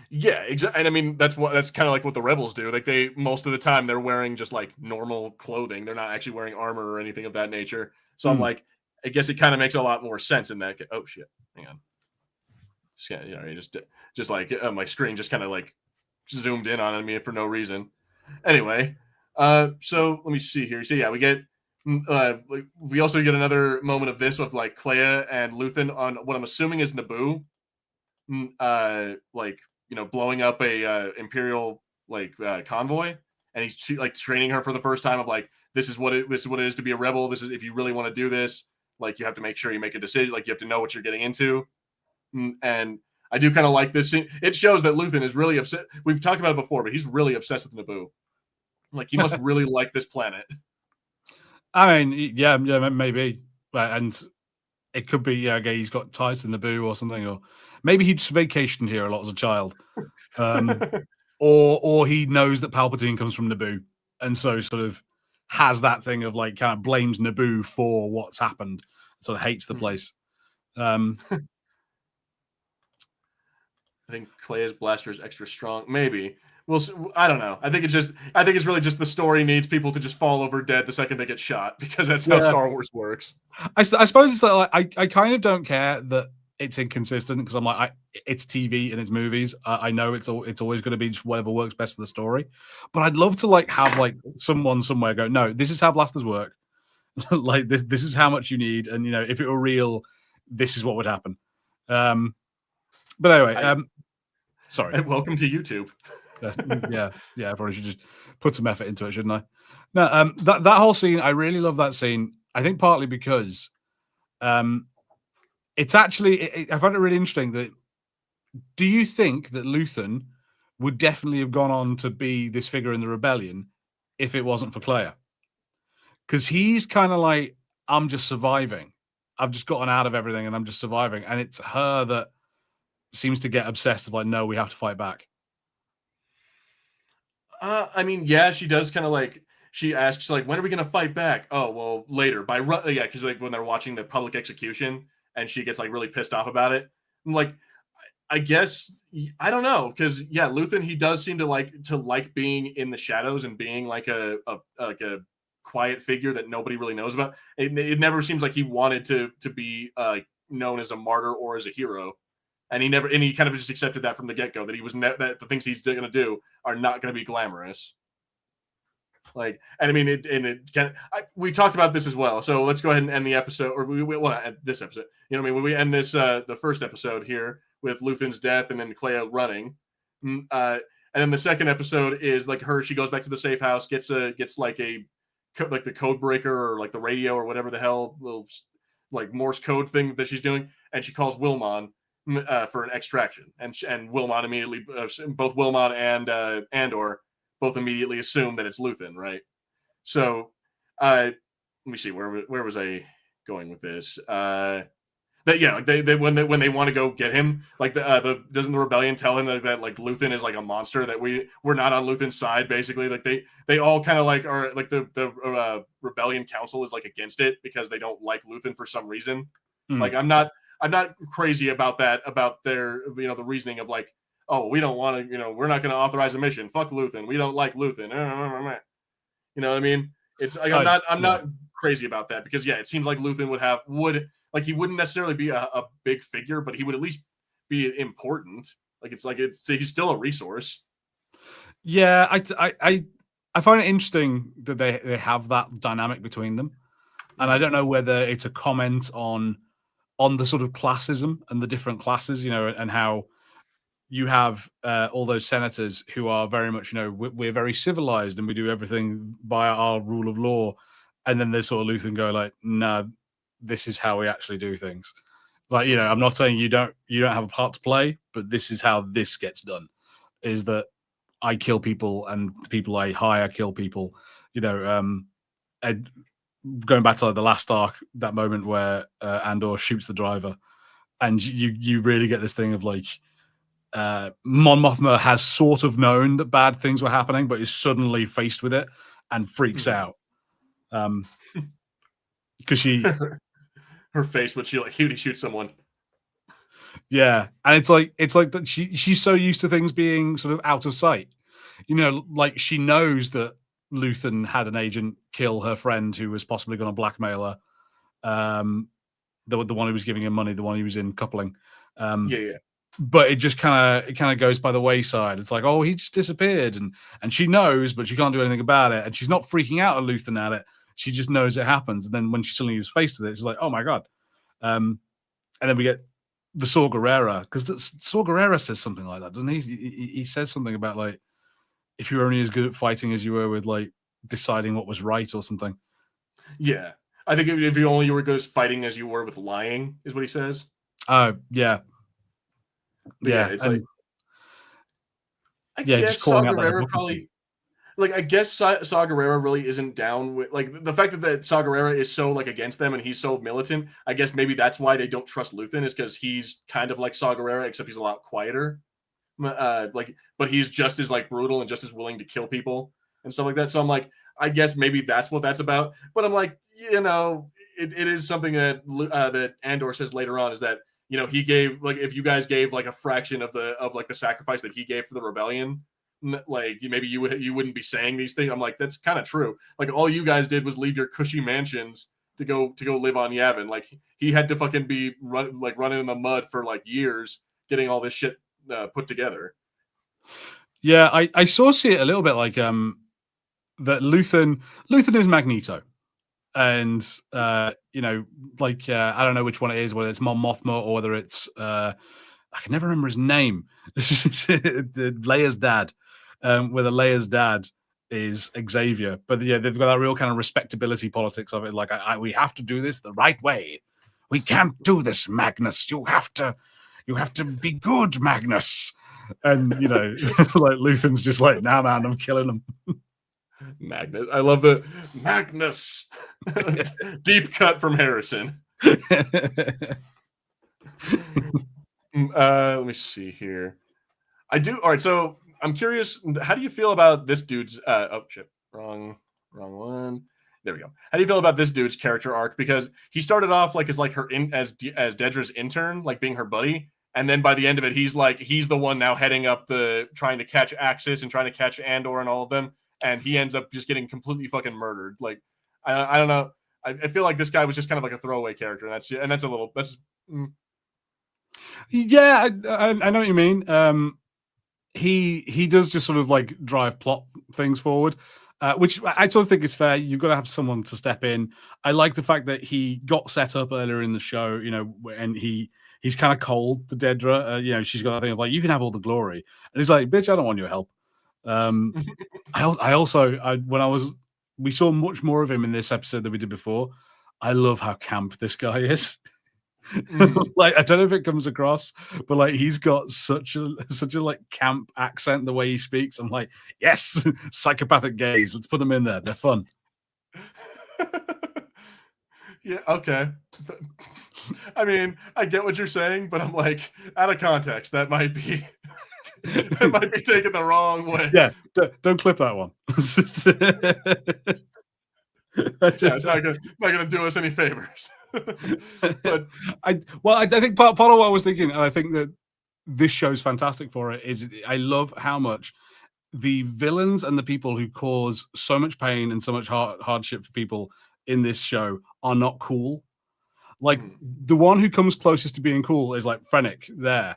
Yeah, exactly. And I mean, that's kind of like what the rebels do. Like they most of the time they're wearing just like normal clothing. They're not actually wearing armor or anything of that nature. So I'm like, I guess it kind of makes a lot more sense in that. Oh shit, hang on. Just like my screen just kind of like zoomed in on me for no reason. Anyway, so let me see here. So yeah, we get we also get another moment of this with like Clea and Luthen on what I'm assuming is Nibou, like blowing up a Imperial like convoy, and he's like training her for the first time of like this is what it is to be a rebel. This is if you really want to do this, like you have to make sure you make a decision. Like you have to know what you're getting into, and I do kind of like this. It shows that Luthen is really upset. We've talked about it before, but he's really obsessed with Nibou. Like he must really like this planet. I mean, yeah, maybe, and it could be okay. He's got ties to Nibou or something, or maybe he just vacationed here a lot as a child, or he knows that Palpatine comes from Nibou, and so sort of has that thing of like kind of blames Nibou for what's happened, sort of hates the place. I think Clea's blaster is extra strong. Maybe I don't know. I think it's really just the story needs people to just fall over dead the second they get shot because that's how Star Wars works. I suppose it's like I kind of don't care that it's inconsistent because I'm like it's TV and it's movies. I know it's always going to be just whatever works best for the story, but I'd love to like have like someone somewhere go, no, this is how blasters work. Like this is how much you need, and if it were real, this is what would happen. But anyway, sorry. And welcome to YouTube. yeah, I probably should just put some effort into it, shouldn't I? No, that whole scene, I really love that scene. I think partly because it's actually, I find it really interesting that. Do you think that Luthen would definitely have gone on to be this figure in the rebellion if it wasn't for Clea? Because he's kind of like, I'm just surviving. I've just gotten out of everything and I'm just surviving. And it's her that seems to get obsessed of like, no, we have to fight back. I mean, yeah, she does kind of like, she asks like, when are we going to fight back? Oh, well, later yeah. Cause like when they're watching the public execution and she gets like really pissed off about it. I'm like, I guess, I don't know. Cause yeah, Luthen, he does seem to like being in the shadows and being like a quiet figure that nobody really knows about. It never seems like he wanted to be known as a martyr or as a hero. And he kind of just accepted that from the get-go, that he was that the things he's going to do are not going to be glamorous. Like, and I mean, we talked about this as well. So let's go ahead and end the episode, or we want to end this episode. You know what I mean? When we end this, the first episode here with Luthen's death and then Clea running, and then the second episode is like she goes back to the safe house, gets like the code breaker or like the radio or whatever the hell little like Morse code thing that she's doing, and she calls Wilmon for an extraction, and Wilmon immediately, both Wilmon and Andor both immediately assume that it's Luthen, right? So, let me see, where was I going with this? that yeah, like they when they want to go get him, like the doesn't the rebellion tell him that like Luthen is like a monster, that we're not on Luthen's side, basically. Like they all kind of like are like the rebellion council is like against it because they don't like Luthen for some reason. Like I'm not crazy about that, about their the reasoning of like, oh, we don't want to, we're not going to authorize a mission, fuck Luthen, we don't like Luthen. You know what I mean? It's like I'm not crazy about that, because yeah, it seems like Luthen would like, he wouldn't necessarily be a big figure, but he would at least be important. Like he's still a resource. Yeah, I find it interesting that they have that dynamic between them, and I don't know whether it's a comment on the sort of classism and the different classes, and how you have all those senators who are very much, we're very civilized and we do everything by our rule of law, and then there's sort of Luthen go like, no, this is how we actually do things. Like, I'm not saying you don't have a part to play, but this is how this gets done. Is that I kill people and the people I hire kill people. And going back to like the last arc, that moment where Andor shoots the driver, and you really get this thing of like, Mon Mothma has sort of known that bad things were happening, but is suddenly faced with it and freaks out. Because her face when she like shoots someone. Yeah, and it's like that she's so used to things being sort of out of sight. Like she knows that Luthen had an agent kill her friend who was possibly going to blackmail her. The one who was giving him money, the one who was in coupling. Yeah. But it just kind of goes by the wayside. It's like, oh, he just disappeared, and she knows, but she can't do anything about it. And she's not freaking out at Luthen at it. She just knows it happens. And then when she suddenly is faced with it, she's like, oh my god. And then we get the Saw Gerrera, because Saw Gerrera says something like that, doesn't he? He says something about like, if you're only as good at fighting as you were with like deciding what was right or something. Yeah, I think if you only were good at fighting as you were with lying, is what he says. Oh yeah. Yeah, it's like, I guess guess Saw Gerrera probably, like, I guess Saw Gerrera really isn't down with like the fact that Saw Gerrera is so like against them and he's so militant. I guess maybe that's why they don't trust Luthen, is because he's kind of like Saw Gerrera, except he's a lot quieter. But he's just as like brutal and just as willing to kill people and stuff like that. So I'm like, I guess maybe that's what that's about. But I'm like, it is something that that Andor says later on, is that he gave, like, if you guys gave like a fraction of the sacrifice that he gave for the rebellion, like maybe you wouldn't be saying these things. I'm like, that's kind of true. Like, all you guys did was leave your cushy mansions to go live on Yavin. Like, he had to fucking be running in the mud for like years getting all this shit put together. Yeah, I sort of see it a little bit like that Luthen is Magneto. And I don't know which one it is, whether it's Mon Mothma or whether it's I can never remember his name. Leia's dad, whether Leia's dad is Xavier, but yeah, they've got that real kind of respectability politics of it. Like, we have to do this the right way. We can't do this, Magnus. You have to be good, Magnus. And like Luthen's just like, nah, man, I'm killing him. Magnus. I love the Magnus. Deep cut from Harrison. Let me see here. All right, so I'm curious, how do you feel about this dude's oh shit, wrong one. There we go. How do you feel about this dude's character arc? Because he started off like as Dedra's intern, like being her buddy, and then by the end of it, he's the one now heading up trying to catch Axis and trying to catch Andor and all of them, and he ends up just getting completely fucking murdered. Like, I don't know. I feel like this guy was just kind of like a throwaway character, and that's a little Yeah, I know what you mean. He does just sort of like drive plot things forward, which I sort of think is fair. You've got to have someone to step in. I like the fact that he got set up earlier in the show, and he's kind of cold to Dedra. She's got that thing of like, you can have all the glory, and he's like, bitch, I don't want your help. We saw much more of him in this episode than we did before. I love how camp this guy is. Like, I don't know if it comes across, but like, he's got such a like camp accent, the way he speaks. I'm like, yes, psychopathic gays. Let's put them in there. They're fun. Yeah, okay. I mean, I get what you're saying, but I'm like, out of context, that might be that might be taken the wrong way. Yeah, don't clip that one. Yeah, it's not gonna do us any favors. But I think part of what I was thinking, and I think that this show's fantastic for it, is I love how much the villains and the people who cause so much pain and so much hardship for people in this show are not cool. Like the one who comes closest to being cool is like Fennec there.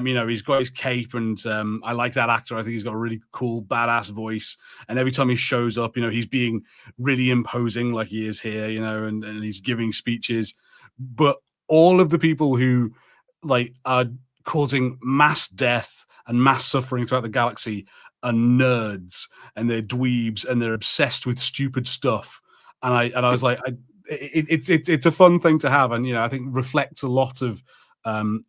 He's got his cape, and I like that actor. I think he's got a really cool, badass voice. And every time he shows up, he's being really imposing, like he is here. And he's giving speeches. But all of the people who like are causing mass death and mass suffering throughout the galaxy are nerds, and they're dweebs, and they're obsessed with stupid stuff. And I was like, it's a fun thing to have, and I think reflects a lot of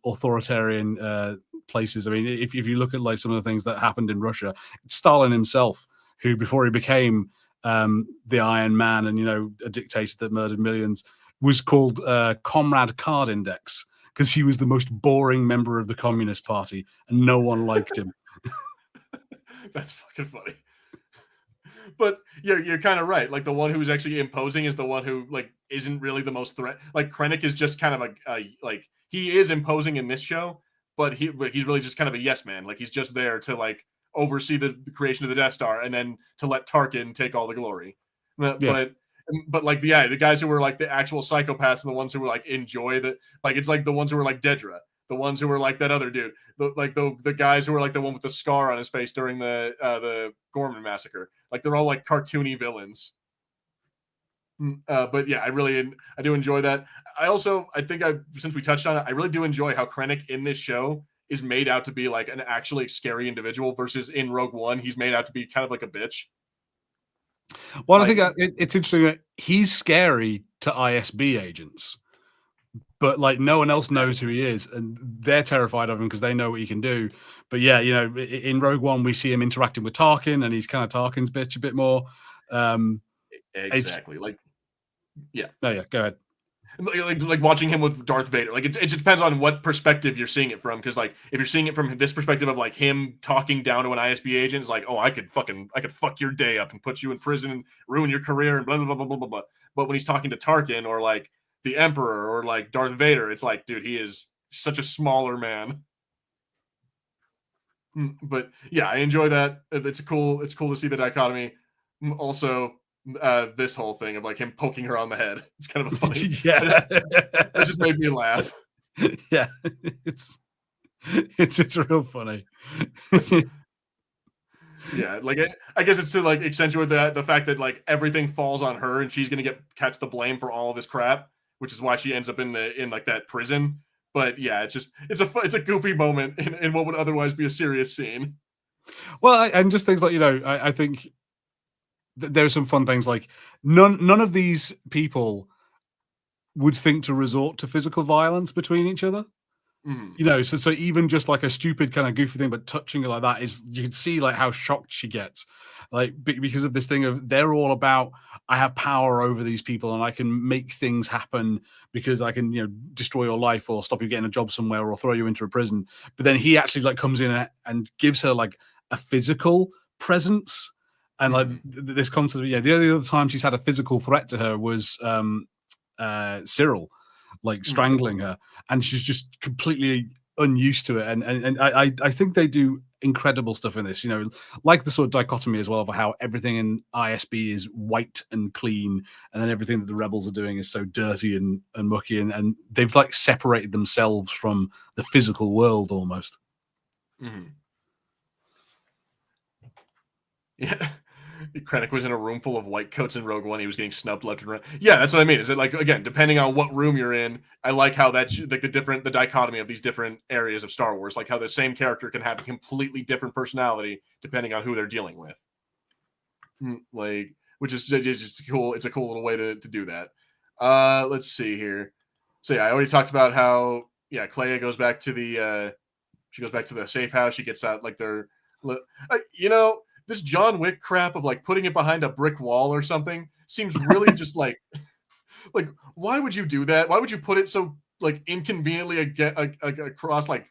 authoritarian places. I mean, if you look at like some of the things that happened in Russia, it's Stalin himself who, before he became the Iron Man and a dictator that murdered millions, was called Comrade Card Index because he was the most boring member of the Communist Party and no one liked him. That's fucking funny. But you're kind of right. Like the one who's actually imposing is the one who like isn't really the most threat. Like Krennic is just kind of like he is imposing in this show, but he's really just kind of a yes man. Like he's just there to like oversee the creation of the Death Star and then to let Tarkin take all the glory. But like the guys who were like the actual psychopaths and the ones who were like enjoy the like it's like the ones who were like Dedra, the ones who were like that other dude, the guys who were like the one with the scar on his face during the Gorman massacre. Like they're all like cartoony villains. But yeah, I do enjoy that. I think since we touched on it, I really do enjoy how Krennic in this show is made out to be like an actually scary individual versus in Rogue One, he's made out to be kind of like a bitch. Well, I think it's interesting that he's scary to ISB agents, but like no one else knows who he is, and they're terrified of him because they know what he can do. But yeah, in Rogue One, we see him interacting with Tarkin, and he's kind of Tarkin's bitch a bit more. Exactly. Like, yeah. Oh yeah, go ahead. Like watching him with Darth Vader, like it just depends on what perspective you're seeing it from. Because like if you're seeing it from this perspective of like him talking down to an ISB agent, it's like, oh, I could fuck your day up and put you in prison and ruin your career and blah blah blah blah blah blah. But when he's talking to Tarkin or like the Emperor or like Darth Vader, it's like, dude, he is such a smaller man. But yeah, I enjoy that. It's cool to see the dichotomy. Also, this whole thing of like him poking her on the head. It's kind of a funny. Yeah, that just made me laugh. Yeah, it's real funny. Yeah, like I guess it's to like accentuate the fact that like everything falls on her and she's gonna catch the blame for all of this crap, which is why she ends up in like that prison. But yeah, it's a goofy moment in what would otherwise be a serious scene. Well, and just things like I think there's some fun things like none of these people would think to resort to physical violence between each other. So even just like a stupid kind of goofy thing, but touching her like that is, you can see like how shocked she gets, like because of this thing of they're all about, I have power over these people and I can make things happen because I can destroy your life or stop you getting a job somewhere or throw you into a prison. But then he actually like comes in and gives her like a physical presence. And like this concept, the only other time she's had a physical threat to her was Cyril, like strangling her, and she's just completely unused to it. And I think they do incredible stuff in this. Like the sort of dichotomy as well of how everything in ISB is white and clean, and then everything that the rebels are doing is so dirty and mucky, and they've like separated themselves from the physical world almost. Yeah. Krennic was in a room full of white coats in Rogue One. He was getting snubbed left and right. Yeah, that's what I mean. Is it like, again, depending on what room you're in, I like how that like the dichotomy of these different areas of Star Wars, like how the same character can have a completely different personality depending on who they're dealing with. Like, which is just cool. It's a cool little way to do that. Let's see here. So yeah, I already talked about how Clea goes back to the safe house. She gets out like this John Wick crap of like putting it behind a brick wall or something seems really just like Like, why would you do that? Why would you put it so like inconveniently across like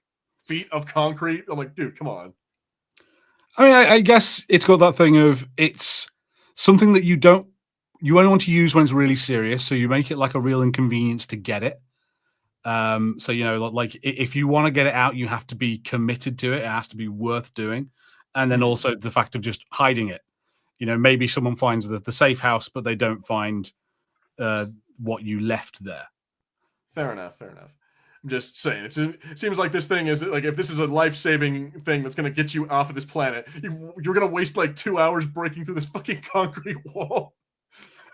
feet of concrete? I'm like, dude, come on. I mean, I guess it's got that thing of it's something that you only want to use when it's really serious. So you make it like a real inconvenience to get it. So like if you want to get it out, you have to be committed to it. It has to be worth doing, and then also the fact of just hiding it. Maybe someone finds the safe house, but they don't find what you left there. Fair enough. Fair enough. I'm just saying. It seems like this thing is like if this is a life-saving thing that's going to get you off of this planet, you're going to waste like 2 hours breaking through this fucking concrete wall.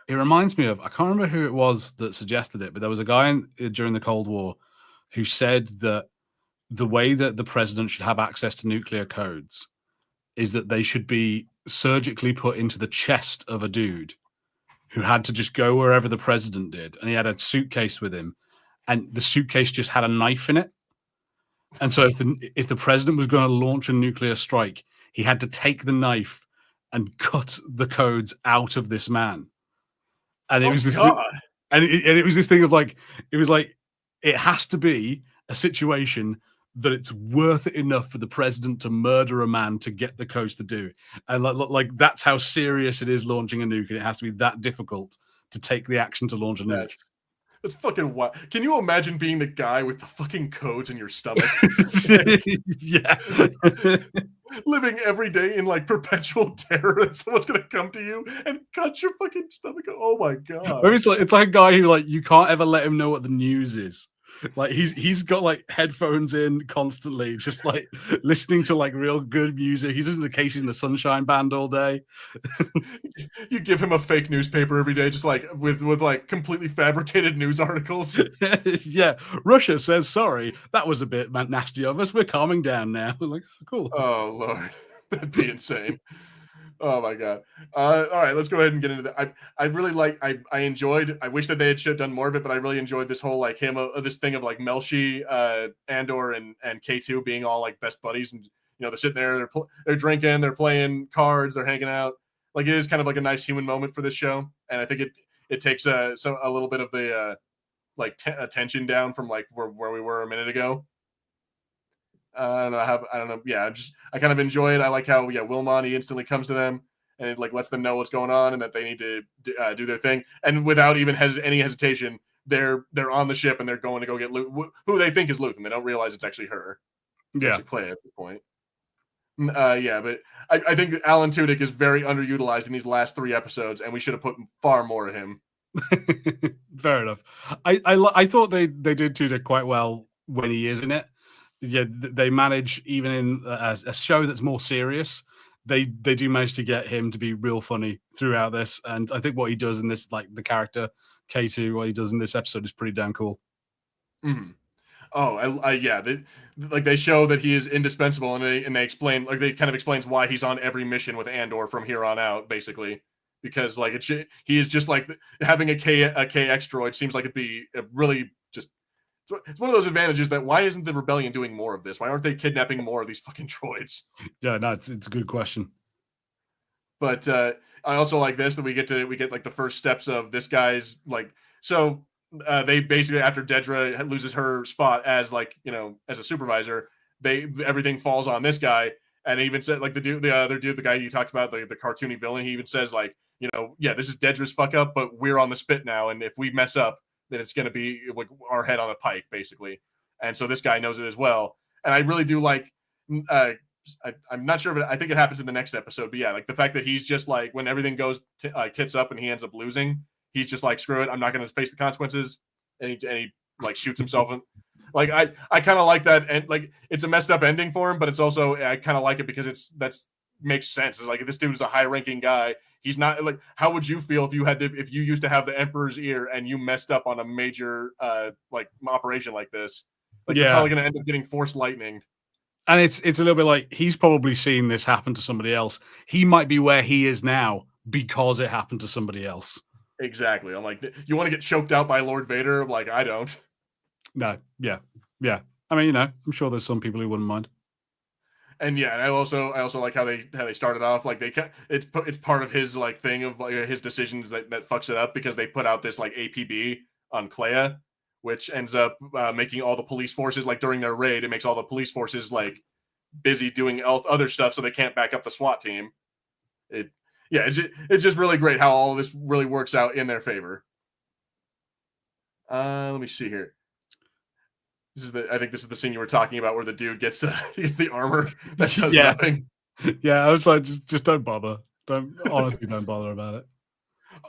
It reminds me of, I can't remember who it was that suggested it, but there was a guy during the Cold War who said that the way that the president should have access to nuclear codes is that they should be surgically put into the chest of a dude who had to just go wherever the president did. And he had a suitcase with him, and the suitcase just had a knife in it. And so if the president was going to launch a nuclear strike, he had to take the knife and cut the codes out of this man. And it was this thing, and it was this thing of like, it was like, it has to be a situation that it's worth it enough for the president to murder a man to get the codes to do. And like that's how serious it is launching a nuke. And it has to be that difficult to take the action to launch a nuke. That's fucking wild. Can you imagine being the guy with the fucking codes in your stomach? Yeah. Living every day in like perpetual terror that someone's gonna come to you and cut your fucking stomach. Oh my god. Maybe it's like a guy who like you can't ever let him know what the news is. Like he's got like headphones in constantly, just like listening to like real good music. He's listening to Casey's and the Sunshine Band all day. You give him a fake newspaper every day, just like with like completely fabricated news articles. Yeah, Russia says sorry. That was a bit nasty of us. We're calming down now. Like, oh, cool. Oh Lord, that'd be insane. Oh my god. All right, let's go ahead and get into that. I really like. I enjoyed. I wish that they had done more of it, but I really enjoyed this whole like this thing of like Melshi, Andor, and K2 being all like best buddies, and they're sitting there, they're drinking, they're playing cards, they're hanging out. Like it is kind of like a nice human moment for this show, and I think it takes a little bit of the attention down from like where we were a minute ago. I don't know. Yeah, I kind of enjoy it. I like how Wilmon, he instantly comes to them and it like lets them know what's going on and that they need to do their thing. And without even any hesitation, they're on the ship and they're going to go get who they think is Luth, and they don't realize it's actually her. It's actually Clay at this point. Yeah, but I think Alan Tudyk is very underutilized in these last 3 episodes, and we should have put far more of him. Fair enough. I thought they did Tudyk quite well when he is in it. Yeah, they manage even in a show that's more serious. They do manage to get him to be real funny throughout this, and I think what he does in this, like the character K2, what he does in this episode is pretty damn cool. Mm-hmm. Oh, yeah. They show that he is indispensable, and they explain they kind of explains why he's on every mission with Andor from here on out, basically, because like he is just like having a KX droid seems like it'd be really just. It's one of those advantages that why isn't the rebellion doing more of this? Why aren't they kidnapping more of these fucking droids? Yeah, no, it's a good question. But I also like this that we get like the first steps of this guy's like so. They basically, after Dedra loses her spot as as a supervisor, everything falls on this guy. And he even said like the other dude, the guy you talked about, the cartoony villain, he even says like, this is Dedra's fuck up, but we're on the spit now, and if we mess up, then it's going to be like our head on a pike, basically. And so this guy knows it as well. And I really do like. I'm not sure, but I think it happens in the next episode. But yeah, like the fact that he's just like when everything goes tits up and he ends up losing, he's just like, screw it, I'm not going to face the consequences, and he like shoots himself. And like I kind of like that, and like it's a messed up ending for him, but it's also I kind of like it because that's makes sense. It's like this dude is a high ranking guy. He's not like, how would you feel if you used to have the Emperor's ear and you messed up on a major like operation like this? Like you're probably going to end up getting force lightning. And it's a little bit like he's probably seen this happen to somebody else. He might be where he is now because it happened to somebody else. Exactly. I'm like, you want to get choked out by Lord Vader? Like, I don't. No. Yeah. I mean, I'm sure there's some people who wouldn't mind. And yeah, and I also like how they started off like it's part of his like thing of like his decisions that fucks it up because they put out this like APB on Clea, which ends up making all the police forces like during their raid, it makes all the police forces like busy doing other stuff so they can't back up the SWAT team. It's just really great how all of this really works out in their favor. Let me see here. I think this is the scene you were talking about where the dude gets the armor that does nothing. Yeah, I was like, just don't bother. Don't bother about it.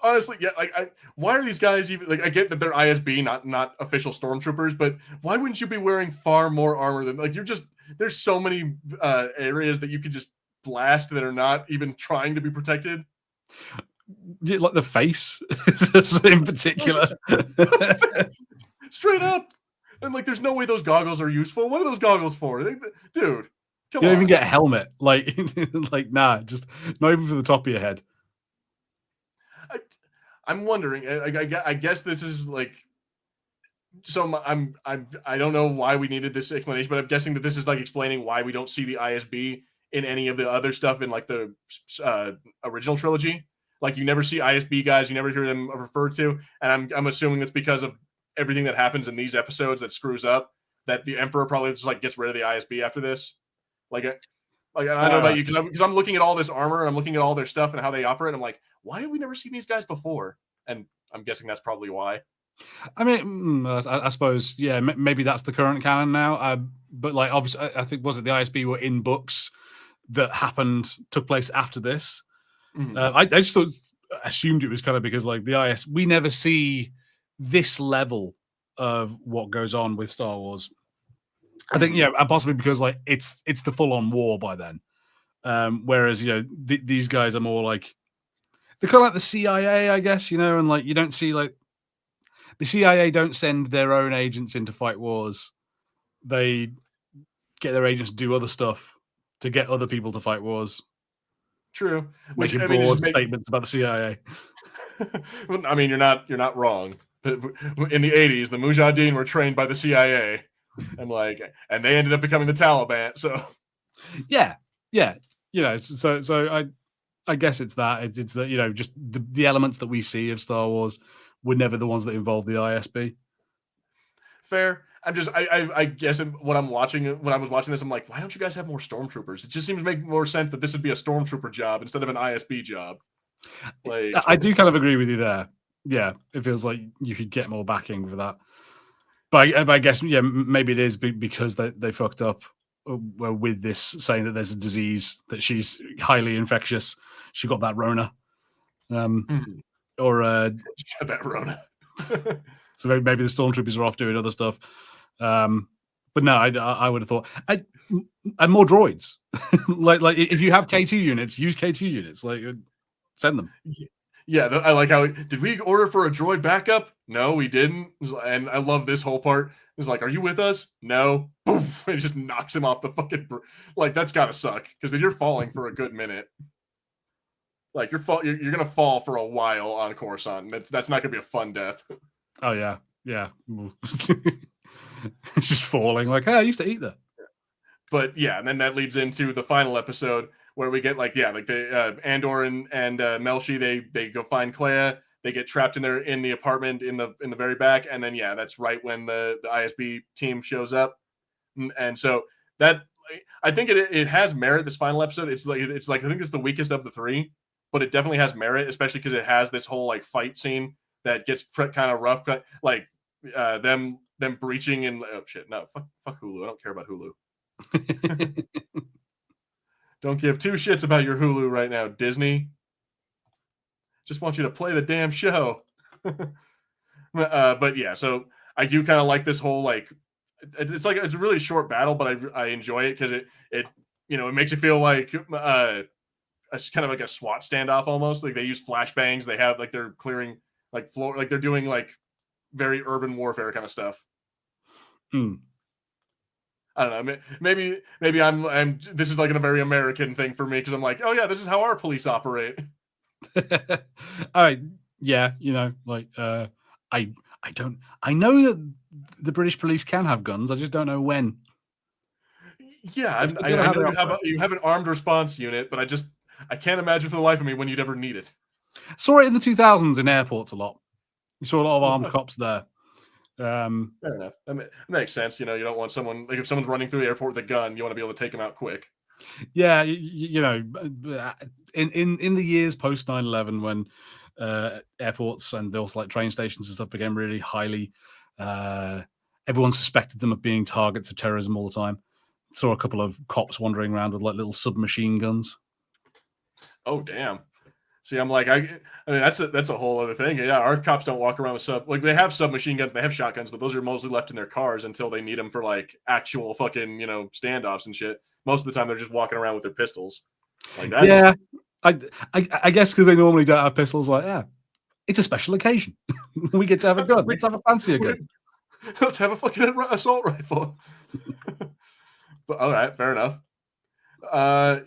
Honestly, yeah, like why are these guys even like? I get that they're ISB, not official stormtroopers, but why wouldn't you be wearing far more armor than like there's so many areas that you could just blast that are not even trying to be protected. Like the face in particular. Straight up. And like, there's no way those goggles are useful. What are those goggles for? Dude, come you don't even get a helmet. Like, nah, just not even for the top of your head. I'm wondering. I guess this is like. So I don't know why we needed this explanation, but I'm guessing that this is like explaining why we don't see the ISB in any of the other stuff in like the original trilogy. Like you never see ISB guys, you never hear them referred to, and I'm assuming that's because of everything that happens in these episodes that screws up. That the Emperor probably just like gets rid of the ISB after this. Like I don't know about you because I'm looking at all this armor and I'm looking at all their stuff and how they operate. I'm like, why have we never seen these guys before? And I'm guessing that's probably why. I mean, I suppose, yeah, maybe that's the current canon now. But like, obviously, I think was it the ISB were in books that took place after this. Mm-hmm. I just assumed it was kind of because like we never see this level of what goes on with Star Wars. I think, yeah, possibly because like it's the full on war by then. Whereas these guys are more like they're kind of like the CIA, I guess, and like you don't see like the CIA don't send their own agents into fight wars. They get their agents to do other stuff to get other people to fight wars. True. Making broad statements about the CIA. I mean, you're not wrong. In the 80s, the Mujahideen were trained by the CIA, and they ended up becoming the Taliban. So, yeah. So I guess it's that. It's that just the elements that we see of Star Wars were never the ones that involved the ISB. Fair. I guess when I was watching this, I'm like, why don't you guys have more stormtroopers? It just seems to make more sense that this would be a stormtrooper job instead of an ISB job. Like, I do kind of agree with you there. Yeah, it feels like you could get more backing for that. But I guess, yeah, maybe it is because they fucked up with this, saying that there's a disease, that she's highly infectious. She got that Rona. Or got that Rona. So maybe the stormtroopers are off doing other stuff. But no, I would have thought and more droids. like if you have K2 units, use K2 units. Like send them. Yeah, I like how did we order for a droid backup? No, we didn't. And I love this whole part. It's like, are you with us? No. Poof! It just knocks him off the fucking like that's gotta suck because you're falling for a good minute. Like you're gonna fall for a while on Coruscant. That's not gonna be a fun death. Oh yeah. It's just falling. Like, hey, I used to eat that. But yeah, and then that leads into the final episode where we get the Andor and Melshi they go find Clea. They get trapped in the apartment in the very back, and then that's right when the ISB team shows up, and so that I think it has merit. This final episode, it's like I think it's the weakest of the three, but it definitely has merit, especially because it has this whole like fight scene that gets kind of rough, like them breaching and oh shit, no, fuck Hulu. I don't care about Hulu. Don't give two shits about your Hulu right now, Disney. Just want you to play the damn show. But yeah, so I do kind of like this whole like it's a really short battle, but I enjoy it because it makes you feel like it's kind of like a SWAT standoff almost. Like they use flashbangs. They have like they're clearing like floor, like they're doing like very urban warfare kind of stuff. I don't know. Maybe I'm. This is like a very American thing for me because I'm like, oh yeah, this is how our police operate. All right, yeah, I know that the British police can have guns. I just don't know when. Yeah, It's I how know they operate. you have an armed response unit, but I can't imagine for the life of me when you'd ever need it. Saw it in the 2000s in airports a lot. You saw a lot of armed cops there. Fair enough. That makes sense. You know, you don't want someone like if someone's running through the airport with a gun, you want to be able to take them out quick. Yeah, you know, in the years post 9/11, when airports and also like train stations and stuff became really highly, everyone suspected them of being targets of terrorism all the time. Saw a couple of cops wandering around with like little submachine guns. Oh damn. See, I'm like, I mean, that's a whole other thing. Yeah, our cops don't walk around with they have submachine guns, they have shotguns, but those are mostly left in their cars until they need them for like actual fucking standoffs and shit. Most of the time, they're just walking around with their pistols. Like that's Yeah, I guess because they normally don't have pistols. Like, yeah, it's a special occasion. We get to have a gun. Let's have a fancier gun. Let's have a fucking assault rifle. But all right, fair enough.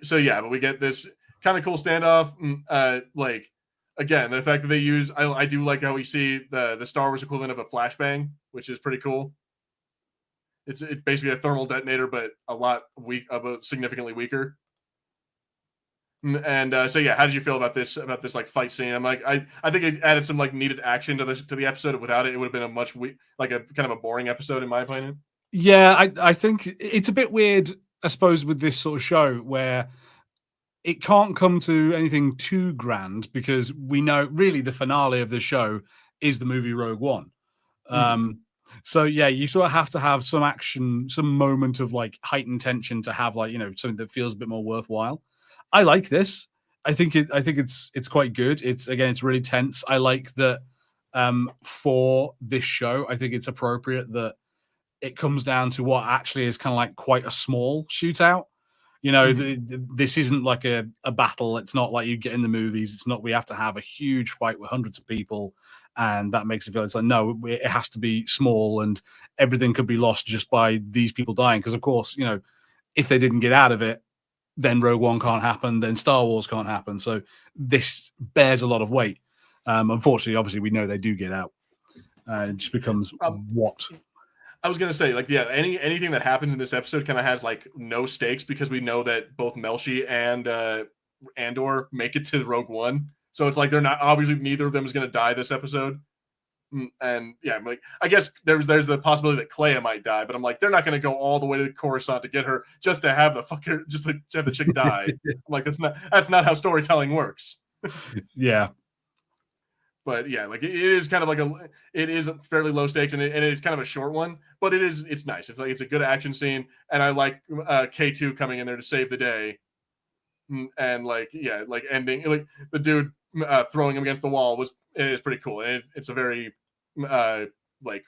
So yeah, but we get this kind of cool standoff. Like again, the fact that they use, I do like how we see the Star Wars equivalent of a flashbang, which is pretty cool. It's basically a thermal detonator, but a lot but significantly weaker. And so yeah, how did you feel about this like fight scene? I'm like, I think it added some like needed action to the episode. Without it, it would have been a much like a kind of a boring episode in my opinion. Yeah, I think it's a bit weird, I suppose, with this sort of show where it can't come to anything too grand because we know really the finale of the show is the movie Rogue One. So yeah, you sort of have to have some action, some moment of like heightened tension to have like something that feels a bit more worthwhile. I like this. I think it's quite good. It's really tense. I like that for this show. I think it's appropriate that it comes down to what actually is kind of like quite a small shootout. This isn't like a battle. It's not like you get in the movies. It's not we have to have a huge fight with hundreds of people, and that makes it feel it's like no, it has to be small, and everything could be lost just by these people dying. Because of course, if they didn't get out of it, then Rogue One can't happen. Then Star Wars can't happen. So this bears a lot of weight. Unfortunately, obviously, we know they do get out. It just becomes what. I was gonna say, like, yeah, anything that happens in this episode kind of has like no stakes because we know that both Melshi and Andor make it to Rogue One, so it's like they're not obviously neither of them is gonna die this episode. And yeah, I'm like, I guess there's the possibility that Clea might die, but I'm like, they're not gonna go all the way to Coruscant to get her just to have the fucker just to have the chick die. I'm like, that's not how storytelling works. Yeah. But yeah, like it is kind of like it is fairly low stakes and it is kind of a short one, but it's nice. It's like it's a good action scene, and I like K2 coming in there to save the day, and like yeah, like ending like the dude throwing him against the wall is pretty cool, and it's a very like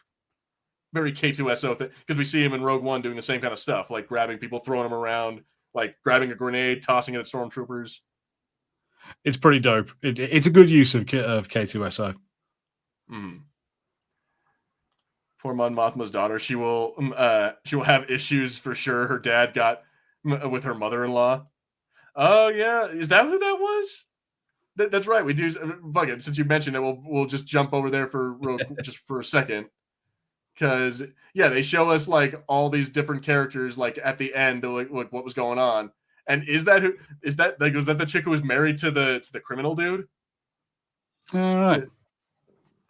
very K2SO thing because we see him in Rogue One doing the same kind of stuff, like grabbing people, throwing them around, like grabbing a grenade, tossing it at stormtroopers. It's pretty dope. It's a good use of K2SO. Poor Mon Mothma's daughter. She will have issues for sure. Her dad got with her mother-in-law. Oh yeah, is that who that was? That's right. We do. Fuck it. Since you mentioned it, we'll just jump over there for just for a second. Because yeah, they show us like all these different characters like at the end, like what was going on. And was that the chick who was married to the criminal dude? All right.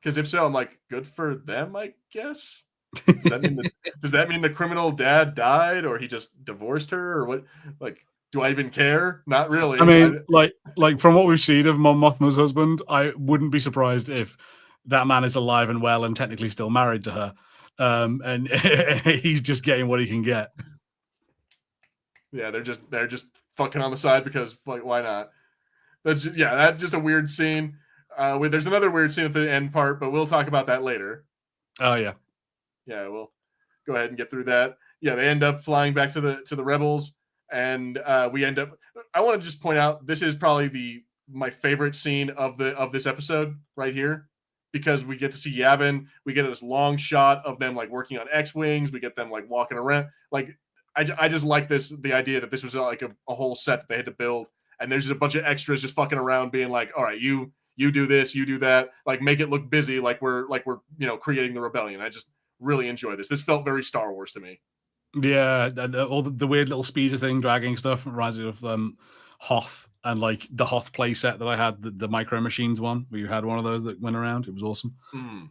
Because if so, I'm like, good for them, I guess. Does that mean the criminal dad died, or he just divorced her, or what? Like, do I even care? Not really. I mean, like from what we've seen of Mon Mothma's husband, I wouldn't be surprised if that man is alive and well and technically still married to her, and he's just getting what he can get. Yeah, they're just fucking on the side because like why not? That's just a weird scene. There's another weird scene at the end part, but we'll talk about that later. Oh yeah, we'll go ahead and get through that. Yeah, they end up flying back to the rebels, and we end up. I want to just point out this is probably my favorite scene of this episode right here, because we get to see Yavin. We get this long shot of them like working on X-wings. We get them like walking around. Like I just like the idea that this was like a whole set that they had to build, and there's just a bunch of extras just fucking around, being like, all right, you do this, you do that, like make it look busy, like we're creating the rebellion. I just really enjoy this. This felt very Star Wars to me. Yeah, and all the weird little speeder thing, dragging stuff reminds me of Hoth and like the Hoth playset that I had, the Micro Machines one, where you had one of those that went around. It was awesome.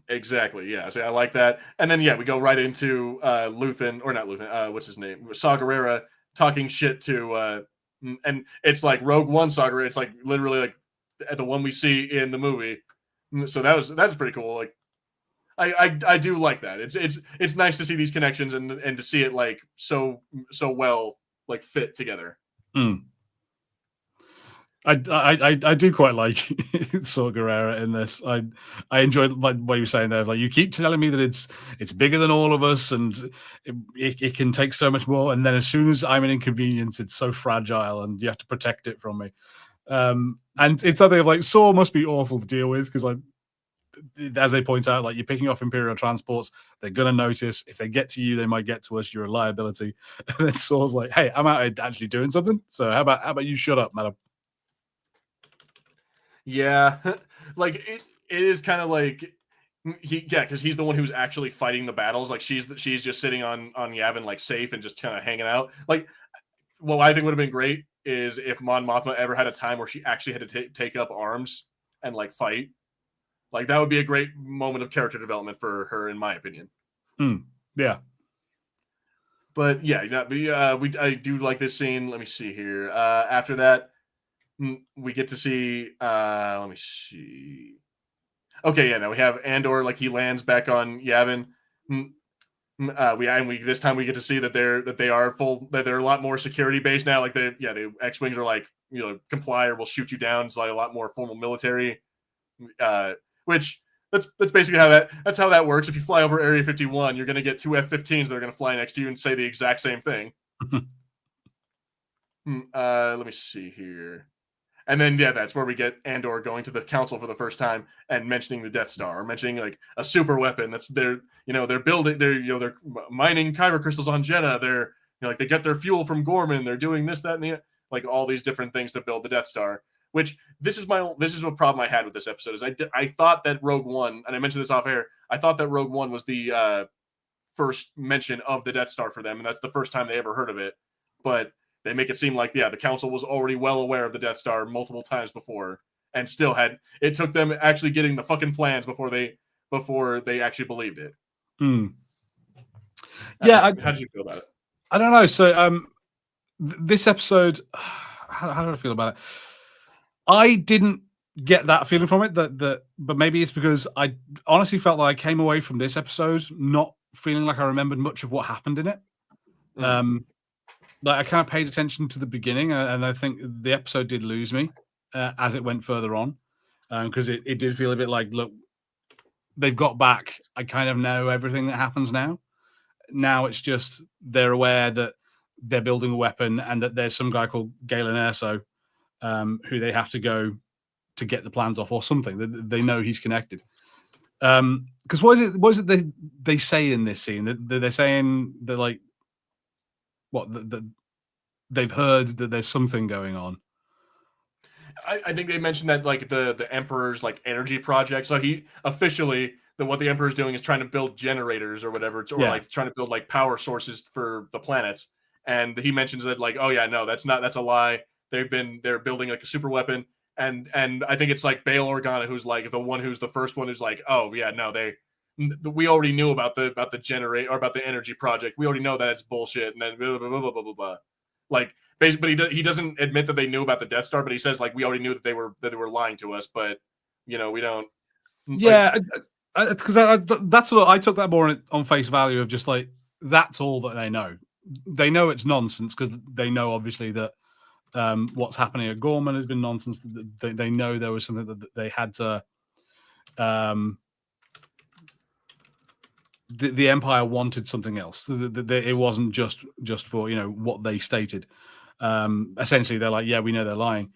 Exactly. Yeah. So I like that. And then we go right into Luthen, or not Luthen. What's his name? Saw Gerrera talking shit to, and it's like Rogue One Saw Gerrera. It's like literally like the one we see in the movie. So that's pretty cool. Like I do like that. It's nice to see these connections and to see it like so well like fit together. Mm. I do quite like Saw Gerrera in this. I enjoyed like what you were saying there. Like, you keep telling me that it's bigger than all of us and it can take so much more. And then as soon as I'm an inconvenience, it's so fragile and you have to protect it from me. And it's something of like, Saw must be awful to deal with because, like, as they point out, like, you're picking off Imperial transports, they're gonna notice. If they get to you, they might get to us. You're a liability. And then Saw's like, "Hey, I'm out here actually doing something. So how about you shut up, madam?" Yeah, like it is kind of like because he's the one who's actually fighting the battles. Like she's just sitting on Yavin like safe and just kind of hanging out. Like, what I think would have been great is if Mon Mothma ever had a time where she actually had to take up arms and like fight. Like, that would be a great moment of character development for her, in my opinion. Yeah. But yeah, I do like this scene. Let me see here. After that, we get to see. Let me see. Okay, yeah. Now we have Andor. Like, he lands back on Yavin. We this time we get to see that they are a lot more security based now. Like, the X-wings are like, comply or we'll shoot you down. It's like a lot more formal military. Which that's basically that's how that works. If you fly over Area 51, you're going to get two F-15s that are going to fly next to you and say the exact same thing. Let me see here. And then that's where we get Andor going to the council for the first time and mentioning the Death Star, or mentioning like a super weapon that's they're building, they're mining kyber crystals on Jedha. They're like they get their fuel from Gorman. They're doing this, that, and the like all these different things to build the Death Star. Which this is a problem I had with this episode is I thought that Rogue One, and I mentioned this off air, I thought that Rogue One was the first mention of the Death Star for them, and that's the first time they ever heard of it. But they make it seem like the council was already well aware of the Death Star multiple times before, and still it took them actually getting the fucking plans before they actually believed it. Yeah, how did you feel about it? I don't know. So this episode, how did I feel about it? I didn't get that feeling from it. But maybe it's because I honestly felt like I came away from this episode not feeling like I remembered much of what happened in it. Like, I kind of paid attention to the beginning, and I think the episode did lose me as it went further on, because it did feel a bit like, look, they've got back. I kind of know everything that happens now. Now it's just they're aware that they're building a weapon and that there's some guy called Galen Erso who they have to go to get the plans off or something. They know he's connected. Because what is it they say in this scene? That they're saying that, like, what they've heard that there's something going on. I think they mentioned that, like, the Emperor's like energy project. So he officially what the Emperor's doing is trying to build generators or whatever, or like trying to build like power sources for the planets. And he mentions that, like, oh yeah, no, that's a lie. They're building like a super weapon. And I think it's like Bail Organa who's like the first one who's like, oh yeah, no, we already knew about the generate or about the energy project. We already know that it's bullshit. And then blah, blah, blah, blah, blah, blah, blah. Like, basically, but he doesn't admit that they knew about the Death Star, but he says, like, we already knew that they were lying to us, but we don't. Yeah, because that's what I took that more on face value of, just like, that's all that they know. They know it's nonsense because they know obviously that what's happening at Gorman has been nonsense. They know there was something that they had to. The Empire wanted something else. It wasn't just for what they stated. Essentially, they're like, yeah, we know they're lying,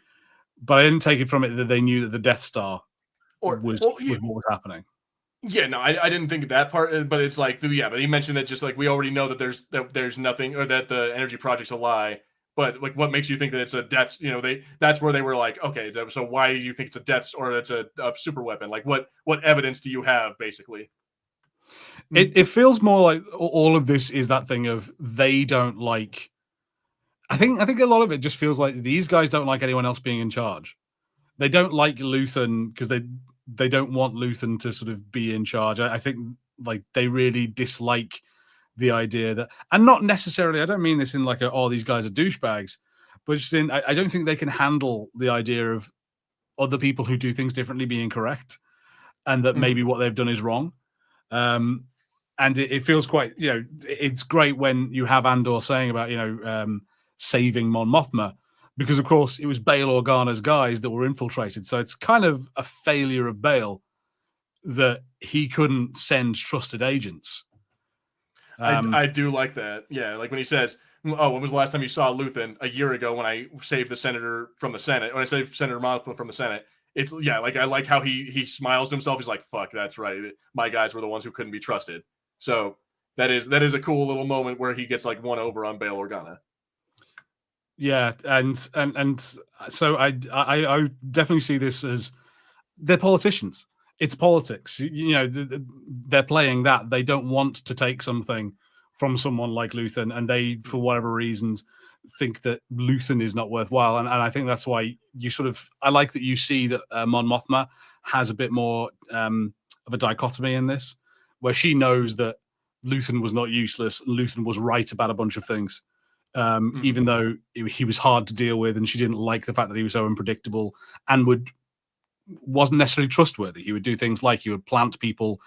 but I didn't take it from it that they knew that the Death Star was what was happening. Yeah, no, I didn't think that part, but it's like, yeah, but he mentioned that just like we already know that there's nothing, or that the energy project's a lie. But like, what makes you think that it's a death? That's where they were like, okay, so why do you think it's a death or it's a super weapon? Like, what evidence do you have, basically? It feels more like all of this is that thing of they don't like. I think a lot of it just feels like these guys don't like anyone else being in charge. They don't like Luthen because they don't want Luthen to sort of be in charge. I think like they really dislike the idea that, and not necessarily. I don't mean this in like these guys are douchebags, but just in I don't think they can handle the idea of other people who do things differently being correct, and that maybe what they've done is wrong. And it feels quite, it's great when you have Andor saying about, saving Mon Mothma, because of course it was Bail Organa's guys that were infiltrated. So it's kind of a failure of Bail that he couldn't send trusted agents. I do like that. Yeah, like when he says, "Oh, when was the last time you saw Luthen?" A year ago, when I saved the senator from the Senate. When I saved Senator Mothma from the Senate, it's like I like how he smiles to himself. He's like, "Fuck, that's right. My guys were the ones who couldn't be trusted." So that is a cool little moment where he gets like one over on Bail Organa. Yeah, and so I definitely see this as they're politicians. It's politics. They're playing that. They don't want to take something from someone like Luthen, and they, for whatever reasons, think that Luthen is not worthwhile. And I think that's why I like that you see that Mon Mothma has a bit more of a dichotomy in this, where she knows that Luthen was not useless. Luthen was right about a bunch of things. Even though he was hard to deal with, and she didn't like the fact that he was so unpredictable and wasn't necessarily trustworthy. He would do things like he would plant people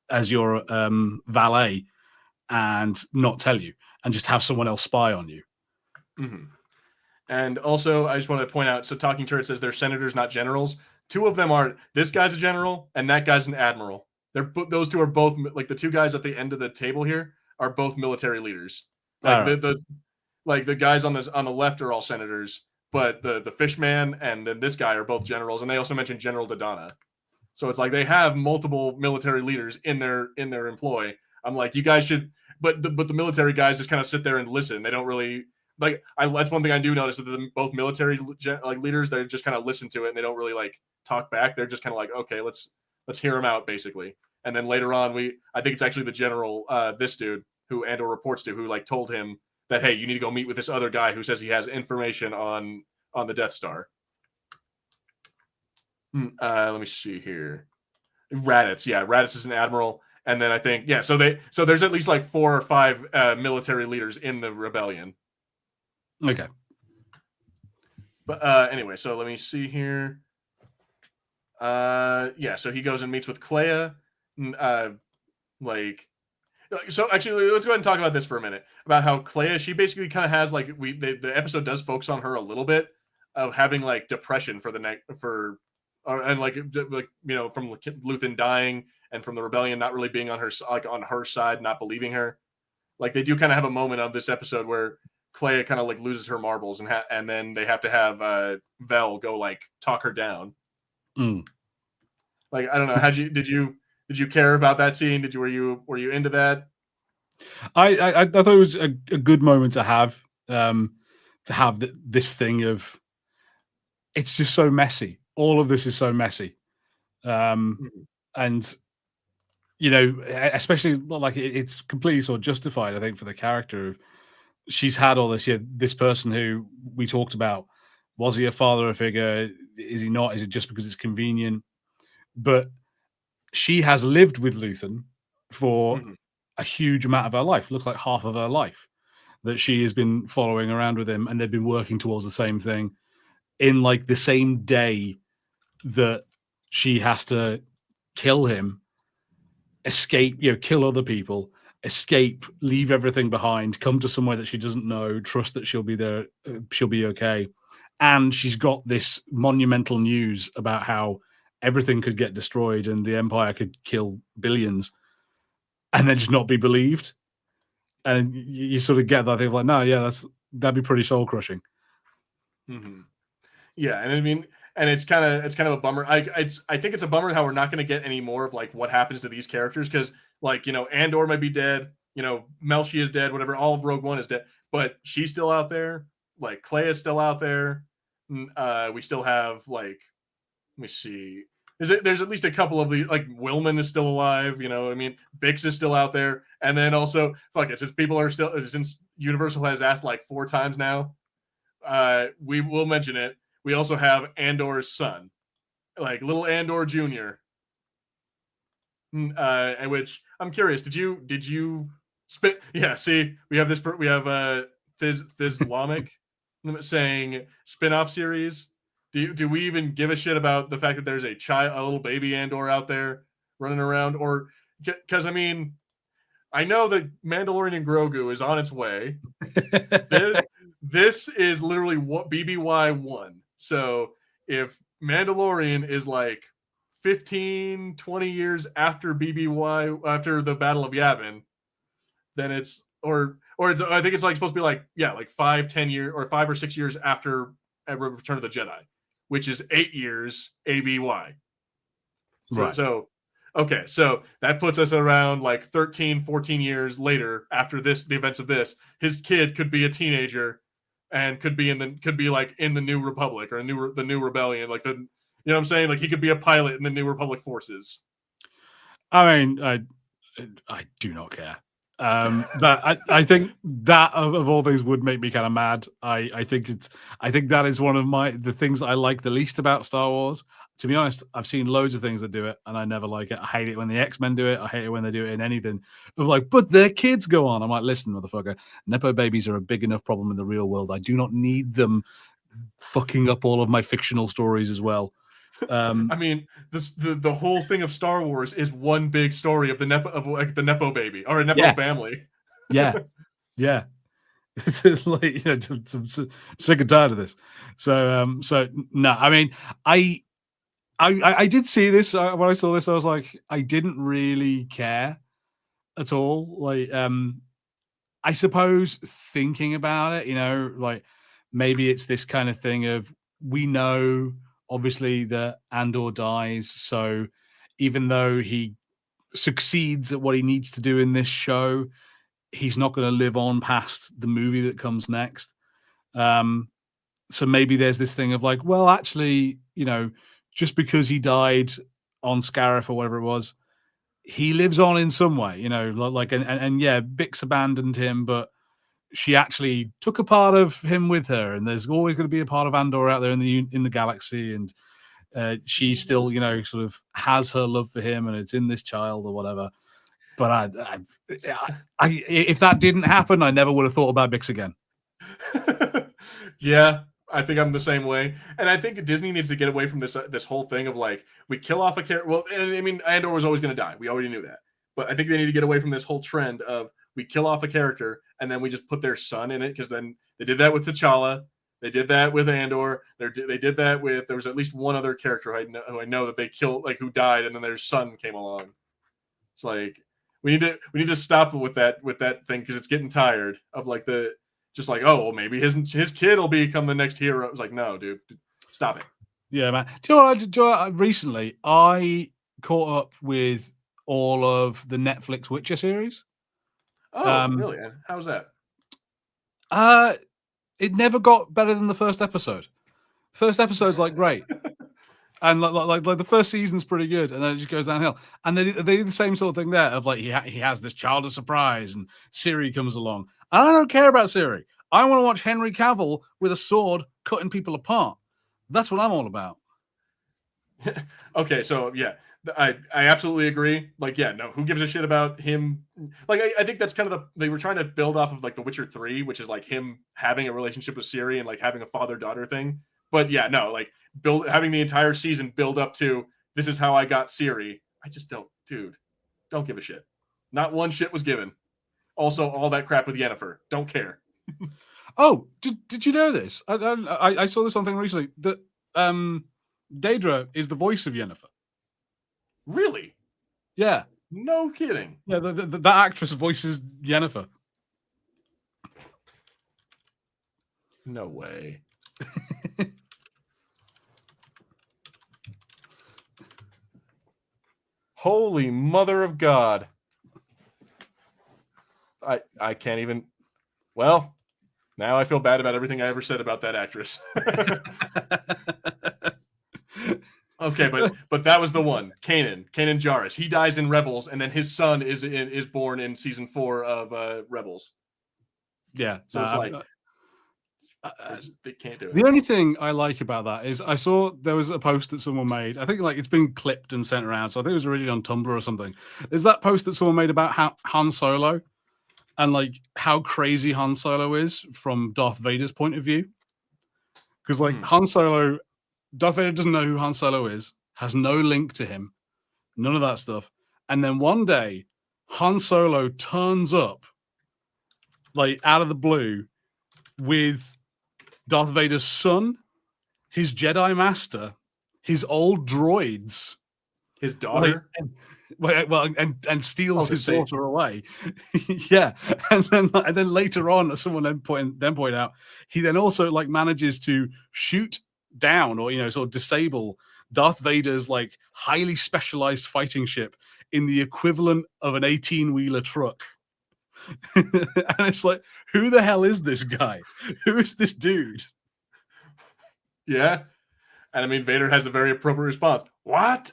as your valet and not tell you, and just have someone else spy on you. And also, I just want to point out, so Talking Turret says they're senators, not generals. Two of them are, this guy's a general, and that guy's an admiral. Those two are both, like the two guys at the end of the table here, are both military leaders. Like the guys on the left are all senators, but the Fishman and then this guy are both generals, and they also mentioned General Dodonna. So it's like they have multiple military leaders in their employ. I'm like, you guys should, but the military guys just kind of sit there and listen. They don't really like. That's one thing I do notice, that both military leaders, they just kind of listen to it and they don't really like talk back. They're just kind of like, okay, let's hear them out basically. And then later on, I think it's actually the general, this dude who Andor reports to, who like told him that, hey, you need to go meet with this other guy who says he has information on the Death Star. Let me see here. Raditz, yeah, Raditz is an admiral, and then I think so there's at least like 4 or 5 military leaders in the rebellion. Okay. But anyway, so let me see here. So he goes and meets with Clea, So actually, let's go ahead and talk about this for a minute, about how Clea, she basically kind of has like the episode does focus on her a little bit, of having like depression from Luthen dying and from the rebellion not really being on her side, not believing her. Like they do kind of have a moment of this episode where Clea kind of like loses her marbles, and then they have to have Vel go like talk her down. Like I don't know, did you care about that scene? Were you into that? I thought it was a good moment to have this thing of, it's just so messy. All of this is so messy, and especially like it's completely sort of justified. I think for the character of, she's had all this. This person who we talked about, was he a father figure? Is he not? Is it just because it's convenient? But she has lived with Luthen for a huge amount of her life. Look, like half of her life that she has been following around with him, and they've been working towards the same thing. In like the same day that she has to kill him, escape, kill other people, escape, leave everything behind, come to somewhere that she doesn't know, trust that she'll be there, she'll be okay. And she's got this monumental news about how everything could get destroyed and the Empire could kill billions, and then just not be believed. And you sort of get that thing like, no, yeah, that'd be pretty soul crushing. Yeah, and I mean, and it's kind of a bummer. I think it's a bummer how we're not going to get any more of like what happens to these characters, because like Andor might be dead, Melshi is dead, whatever. All of Rogue One is dead, but she's still out there. Like Clea is still out there. We still have like, let me see. there's at least a couple of the like Willman is still alive, you know. I mean, Bix is still out there, and then also fuck it, since people are still since Universal has asked like 4 times now, we will mention it. We also have Andor's son, like little Andor Jr. And which I'm curious, did you spit? Yeah, see, we have this. We have Thizlamic saying spin-off series. Do we even give a shit about the fact that there's a little baby Andor out there running around? Or because I mean, I know that Mandalorian Grogu is on its way. this is literally what BBY 1. So if Mandalorian is like 15, 20 years after BBY, after the Battle of Yavin, then it's I think it's like supposed to be like 5-10 years or 5 or 6 years after Return of the Jedi, which is 8 years ABY. So okay, so that puts us around like 13, 14 years later after the events of this. His kid could be a teenager and could be in the New Republic or the New Rebellion, like the, you know what I'm saying? Like he could be a pilot in the New Republic forces. I mean, I do not care. That I think that of all things would make me kind of mad. I think that is one of the things that I like the least about Star Wars. To be honest, I've seen loads of things that do it, and I never like it. I hate it when the X-Men do it. I hate it when they do it in anything. Of like, but their kids go on. I'm like, listen, motherfucker, Nepo babies are a big enough problem in the real world. I do not need them fucking up all of my fictional stories as well. I mean, the whole thing of Star Wars is one big story of the Nepo baby or a Nepo family. Yeah. Like, you know, I'm sick and tired of this. So no, I mean, I did see this when I saw this. I was like, I didn't really care at all. Like, I suppose thinking about it, you know, like maybe it's this kind of thing of we know obviously that Andor dies, so even though he succeeds at what he needs to do in this show, he's not going to live on past the movie that comes next. So maybe there's this thing of like, well, actually, you know, just because he died on Scarif or whatever it was, he lives on in some way, you know, like, and yeah, Bix abandoned him, but she actually took a part of him with her, and there's always going to be a part of Andor out there in the galaxy, and she still, you know, sort of has her love for him, and it's in this child or whatever. But if that didn't happen, I never would have thought about Bix again. Yeah, I think I'm the same way, and I think Disney needs to get away from this whole thing of like we kill off a character. Well, I mean, Andor was always going to die. We already knew that, but I think they need to get away from this whole trend of we kill off a character and then we just put their son in it, because then they did that with T'Challa, they did that with Andor, they did that with, there was at least one other character who I know that they killed, like who died, and then their son came along. It's like we need to stop with that thing, because it's getting tired of like the just like, oh, well, maybe his kid will become the next hero. It was like, no, dude, stop it. Yeah, man. Do you know what, recently I caught up with all of the Netflix Witcher series. Oh, really? And how's that? It never got better than the first episode. First episode's like great. And like the first season's pretty good, and then it just goes downhill. And they do the same sort of thing there of like he has this child of surprise, and Ciri comes along. And I don't care about Ciri. I want to watch Henry Cavill with a sword cutting people apart. That's what I'm all about. Okay, so yeah, I absolutely agree. Like, yeah, no, who gives a shit about him? Like, I think that's kind of they were trying to build off of like The Witcher 3, which is like him having a relationship with Ciri and like having a father-daughter thing. But yeah, no, like having the entire season build up to this is how I got Ciri. I just don't give a shit. Not one shit was given. Also, all that crap with Yennefer, don't care. Oh, did you know this? I saw this on thing recently that Dedra is the voice of Yennefer. Really? Yeah. No kidding. Yeah, that actress voices Yennefer. No way. Holy mother of God. I can't even. Well, now I feel bad about everything I ever said about that actress. Okay, but that was the one. Kanan Jarrus. He dies in Rebels, and then his son is born in season 4 of Rebels. Yeah. So it's like they can't do it. The only thing I like about that is I saw there was a post that someone made. I think like it's been clipped and sent around. So I think it was originally on Tumblr or something. There's that post that someone made about Han Solo and like how crazy Han Solo is from Darth Vader's point of view. Because like Han Solo, Darth Vader doesn't know who Han Solo is, has no link to him, none of that stuff. And then one day, Han Solo turns up like out of the blue with Darth Vader's son, his Jedi Master, his old droids, his daughter, and steals his daughter away. Yeah, and then later on, someone then point out he then also like manages to shoot down or sort of disable Darth Vader's like highly specialized fighting ship in the equivalent of an 18-wheeler truck. And it's like, who the hell is this guy? Who is this dude? Yeah. And I mean, Vader has a very appropriate response. What?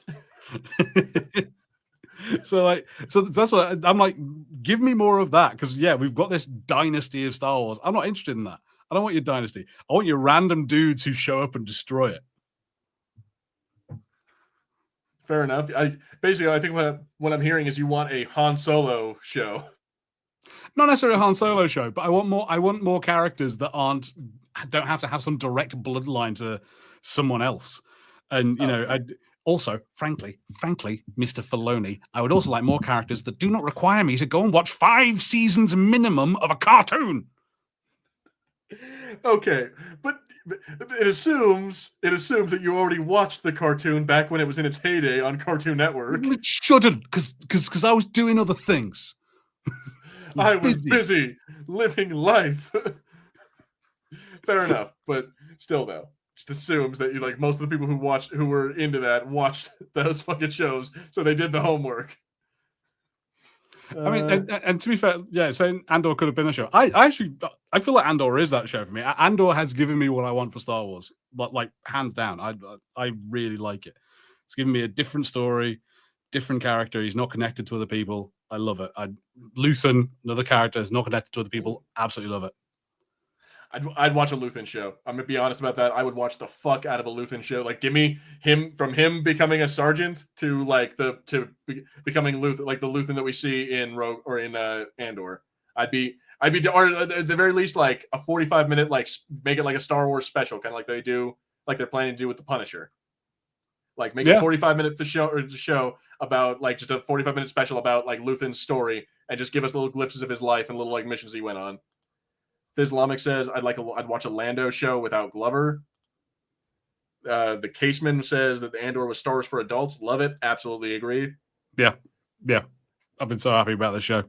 So that's what I'm like, give me more of that. Because yeah, we've got this dynasty of Star Wars. I'm not interested in that. I don't want your dynasty. I want your random dudes who show up and destroy it. Fair enough. I think what I'm hearing is you want a Han Solo show. Not necessarily a Han Solo show, but I want more characters that don't have to have some direct bloodline to someone else. And also, frankly, Mr. Filoni, I would also like more characters that do not require me to go and watch 5 seasons minimum of a cartoon. Okay, but it assumes that you already watched the cartoon back when it was in its heyday on Cartoon Network. It shouldn't, because I was doing other things. I was busy living life. Fair enough, but still, though, just assumes that you like most of the people who were into that watched those fucking shows, so they did the homework. I mean, and to be fair, yeah, saying Andor could have been a show. I feel like Andor is that show for me. Andor has given me what I want for Star Wars, but like hands down, I really like it. It's given me a different story, different character. He's not connected to other people. I love it. Luthen, another character, is not connected to other people. Absolutely love it. I'd watch a Luthen show. I'm gonna be honest about that. I would watch the fuck out of a Luthen show. Like, give me him becoming a sergeant to becoming Luthen, like the Luthen that we see in Rogue or in Andor. I'd be, or at the very least, like a 45-minute, like make it like a Star Wars special, kind of like they do, like they're planning to do with the Punisher. Like make a 45-minute show about like just a 45-minute special about like Luthen's story, and just give us little glimpses of his life and little like missions he went on. Islamic says I'd watch a Lando show without Glover. The Caseman says that the Andor was Star Wars for adults. Love it. Absolutely agree. Yeah. I've been so happy about the show.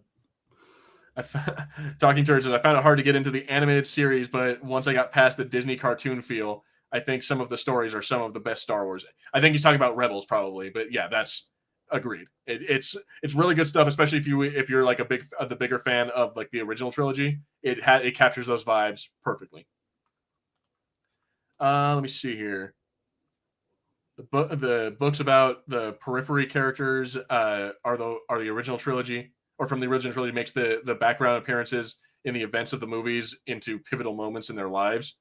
Talking Turd says I found it hard to get into the animated series, but once I got past the Disney cartoon feel, I think some of the stories are some of the best Star Wars. I think he's talking about Rebels probably, but yeah, that's agreed. It's really good stuff, especially if you're like the bigger fan of like the original trilogy. It captures those vibes perfectly. Let me see here. The books about the periphery characters are the original trilogy, or from the original trilogy, makes the background appearances in the events of the movies into pivotal moments in their lives.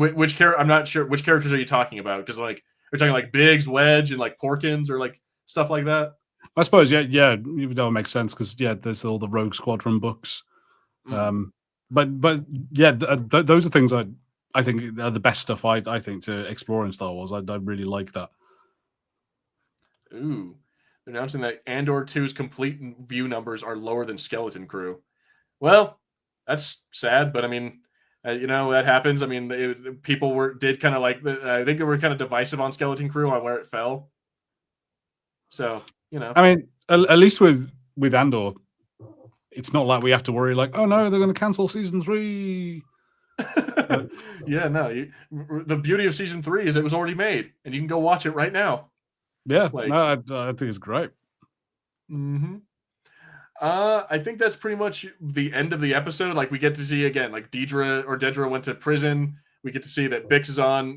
I'm not sure which characters are you talking about, because like we're talking like Biggs, Wedge, and like Porkins, or like stuff like that. I suppose, yeah, that would make sense because there's all the Rogue Squadron books. But yeah, those are things I think are the best stuff I think to explore in Star Wars. I really like that. Ooh, they're announcing that Andor 2's complete view numbers are lower than Skeleton Crew. Well, that's sad, but I mean, that happens. I mean, people did kind of like I think they were kind of divisive on Skeleton Crew on where it fell. So, I mean, at least with Andor, it's not like we have to worry like, oh no, they're going to cancel season 3. Yeah, no. The beauty of season 3 is it was already made, and you can go watch it right now. Yeah, I think it's great. Mm-hmm. I think that's pretty much the end of the episode. Like we get to see again, like Dedra went to prison. We get to see that Bix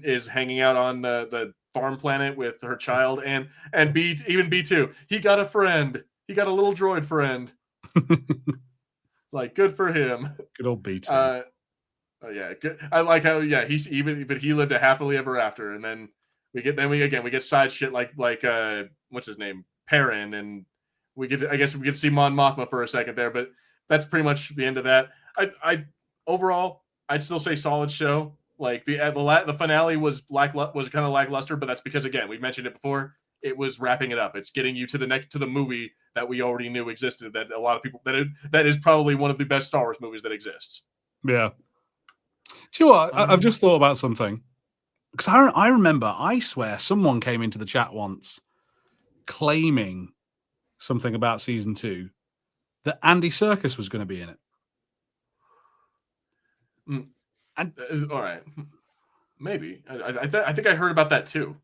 is hanging out on the farm planet with her child, and even B2. He got a friend. He got a little droid friend. Like, good for him. Good old B2. Oh yeah, good. I like how but he lived a happily ever after, and then we get side shit like what's his name, Perrin, and we get to see Mon Mothma for a second there, but that's pretty much the end of that. I overall I'd still say solid show. Like the finale was kind of lackluster, but that's because, again, we've mentioned it before. It was wrapping it up. It's getting you to the movie that we already knew existed. That a lot of people that is probably one of the best Star Wars movies that exists. Yeah. Do you know what? I've just thought about something, because I remember, I swear, someone came into the chat once claiming something about season 2 that Andy Serkis was going to be in it. And all right, maybe I think I heard about that too.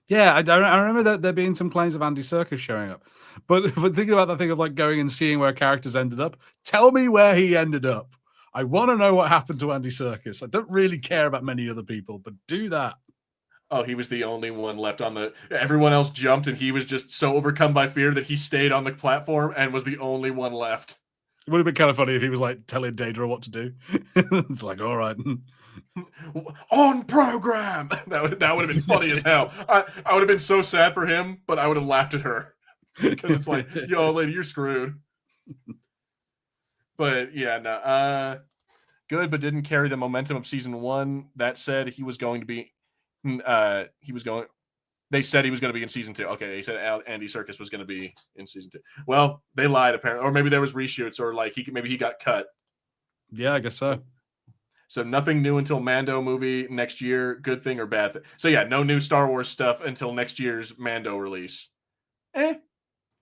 Yeah, I remember that there being some claims of Andy Serkis showing up, but thinking about that thing of like going and seeing where characters ended up, tell me where he ended up. I want to know what happened to Andy Serkis. I don't really care about many other people, but do that. Oh, he was the only one left on the. Everyone else jumped, and he was just so overcome by fear that he stayed on the platform and was the only one left. It would have been kind of funny if he was like telling Dedra what to do. It's like, all right, on program. That would have been funny as hell. I would have been so sad for him, but I would have laughed at her because it's like, yo, lady, you're screwed. But yeah, no, good, but didn't carry the momentum of season 1. That said, he was going to be. They said he was going to be in season 2. Okay, they said Andy Serkis was going to be in season 2. Well, they lied apparently, or maybe there was reshoots, or like maybe he got cut. Yeah, I guess so. So nothing new until Mando movie next year. Good thing or bad thing? So yeah, no new Star Wars stuff until next year's Mando release. I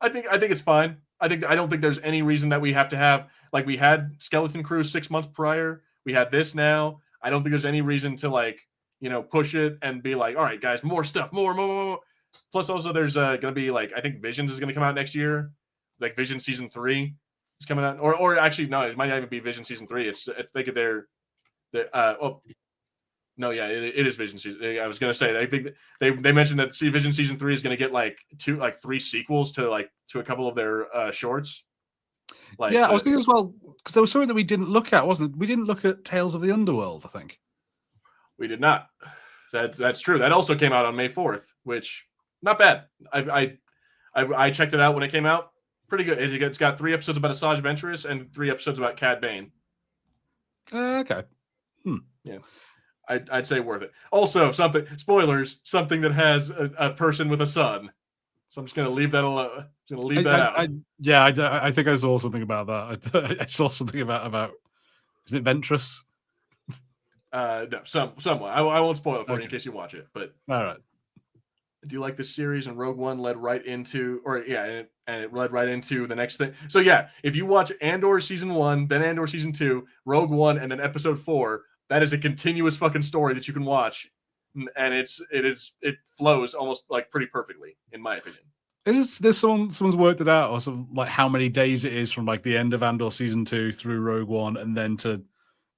think it's fine. I don't think there's any reason that we have to have, like, we had Skeleton Crew 6 months prior. We had this now. I don't think there's any reason to, like, push it and be like, all right, guys, more stuff, more. Plus, also, there's going to be, like, I think Visions is going to come out next year. Like, Vision Season 3 is coming out. Or actually, no, it might not even be Vision Season 3. It's think of their no, yeah, it is Vision Season. I was going to say, I think they mentioned that Vision Season 3 is going to get, like, 3 sequels to a couple of their shorts. Like, yeah, I was thinking as well, because there was something that we didn't look at, wasn't it? We didn't look at Tales of the Underworld, I think. We did not. That's true. That also came out on May 4th, which, not bad. I checked it out when it came out. Pretty good. It's got 3 episodes about Asajj Ventress and 3 episodes about Cad Bane. Okay. Yeah. I'd say worth it. Also, something that has a person with a son. So I'm just going to leave that alone. I'm going to leave that out. I think I saw something about that. I saw something about is it Ventress? No, somewhat. I won't spoil it for you in case you watch it. But all right. Do you like this series? And Rogue One led right into, and it led right into the next thing. So yeah, if you watch Andor season 1, then Andor season 2, Rogue One, and then episode 4, that is a continuous fucking story that you can watch, and it flows almost like pretty perfectly, in my opinion. Is this someone's worked it out, or some, like, how many days it is from like the end of Andor season 2 through Rogue One and then to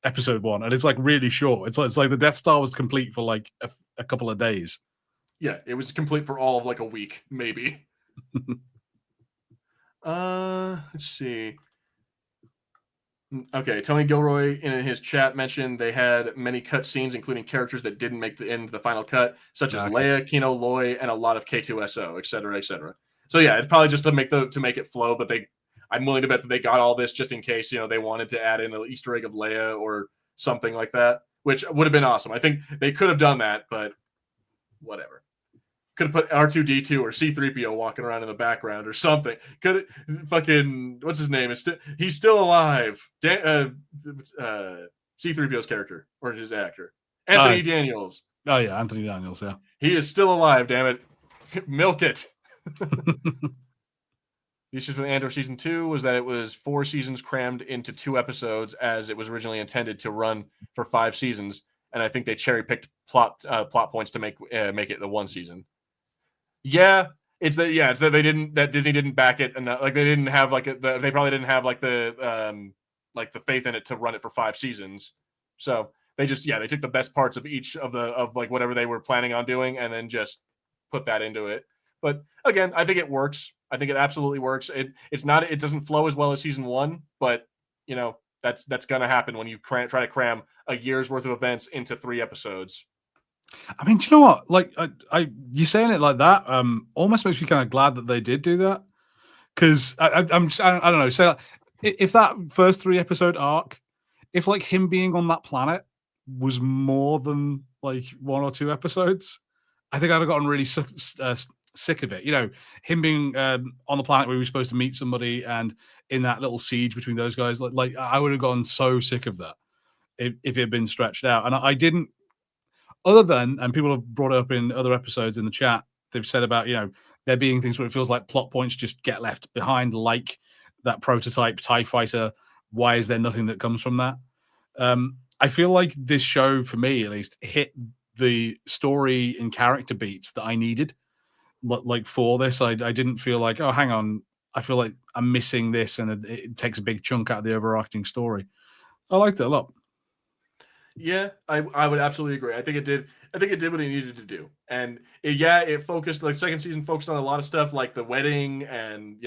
episode 1, and it's like really short. It's like the Death Star was complete for like a couple of days. Yeah, it was complete for all of like a week, maybe. Let's see. Okay, Tony Gilroy in his chat mentioned they had many cut scenes, including characters that didn't make the end of the final cut, such as Leia, Kino Loy, and a lot of K2SO, etc., etc. So yeah, it's probably just to make it flow, but I'm willing to bet that they got all this just in case, they wanted to add in an Easter egg of Leia or something like that, which would have been awesome. I think they could have done that, but whatever. Could have put R2D2 or C3PO walking around in the background or something. Could fucking, what's his name? He's still alive. C3PO's character or his actor, Anthony Daniels. Oh yeah, Anthony Daniels. Yeah, he is still alive. Damn it, milk it. The issues with Andor season 2 was that it was 4 seasons crammed into 2 episodes, as it was originally intended to run for 5 seasons, and I think they cherry picked plot points to make it the 1 season. Yeah, it's that Disney didn't back it enough. Like, they didn't have they probably didn't have the faith in it to run it for 5 seasons. So they took the best parts of each of like whatever they were planning on doing and then just put that into it. But again, I think it works. I think it absolutely works. It doesn't flow as well as season 1, but that's gonna happen when you try to cram a year's worth of events into 3 episodes. I mean, do you know what? Like, you saying it like that almost makes me kind of glad that they did do that, because I don't know. So if that first 3 episode arc, if like him being on that planet was more than like 1 or 2 episodes, I think I'd have gotten really sick of it. Him being on the planet where we were supposed to meet somebody and in that little siege between those guys, like I would have gotten so sick of that if it had been stretched out. And I didn't, other than, and people have brought it up in other episodes in the chat, they've said about, there being things where it feels like plot points just get left behind, like that prototype TIE fighter. Why is there nothing that comes from that? I feel like this show, for me at least, hit the story and character beats that I needed. Like for this, I didn't feel like, oh, hang on, I feel like I'm missing this, and it takes a big chunk out of the overarching story. I liked it a lot. Yeah, I would absolutely agree. I think it did what it needed to do, and it focused, like second season focused on a lot of stuff like the wedding, and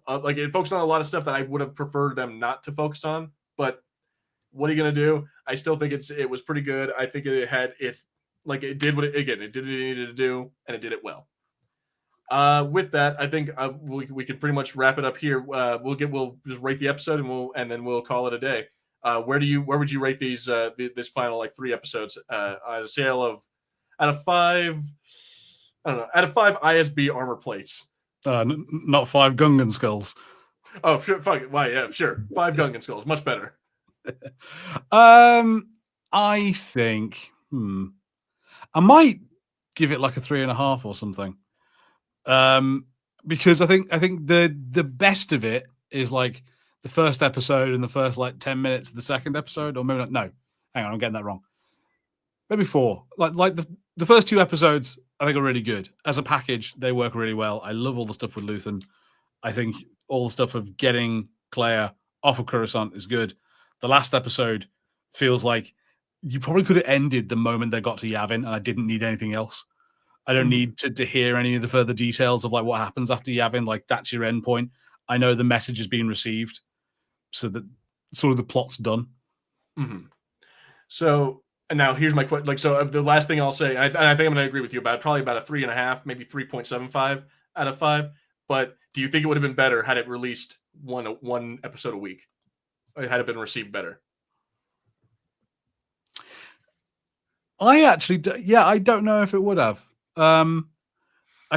like it focused on a lot of stuff that I would have preferred them not to focus on. But what are you gonna do? I still think it was pretty good. I think it did what it did what it needed to do, and it did it well. With that, I think we can pretty much wrap it up here. We'll just rate the episode, and then we'll call it a day. Where would you rate these this final like 3 episodes on a scale of out of 5? I don't know, out of 5 ISB armor plates. Not 5 Gungan skulls. Oh, sure, fuck it. Why? Yeah, sure. 5 Gungan skulls, much better. I think I might give it like a 3.5 or something. Because I think the best of it is like the first episode and the first like 10 minutes of the second episode, or maybe not. No, hang on, I'm getting that wrong. Maybe 4. Like the first 2 episodes, I think are really good as a package. They work really well. I love all the stuff with Luthen. I think all the stuff of getting Claire off of Coruscant is good. The last episode feels like you probably could have ended the moment they got to Yavin, and I didn't need anything else. I don't need to hear any of the further details of like what happens after Yavin. Like that's your end point. I know the message has been received, so that sort of the plot's done. Mm-hmm. So and now here's my question. Like, so the last thing I'll say, I think I'm going to agree with you about probably about a 3.5, maybe 3.75 out of 5. But do you think it would have been better had it released one episode a week? Or had it been received better? I actually, I don't know if it would have. I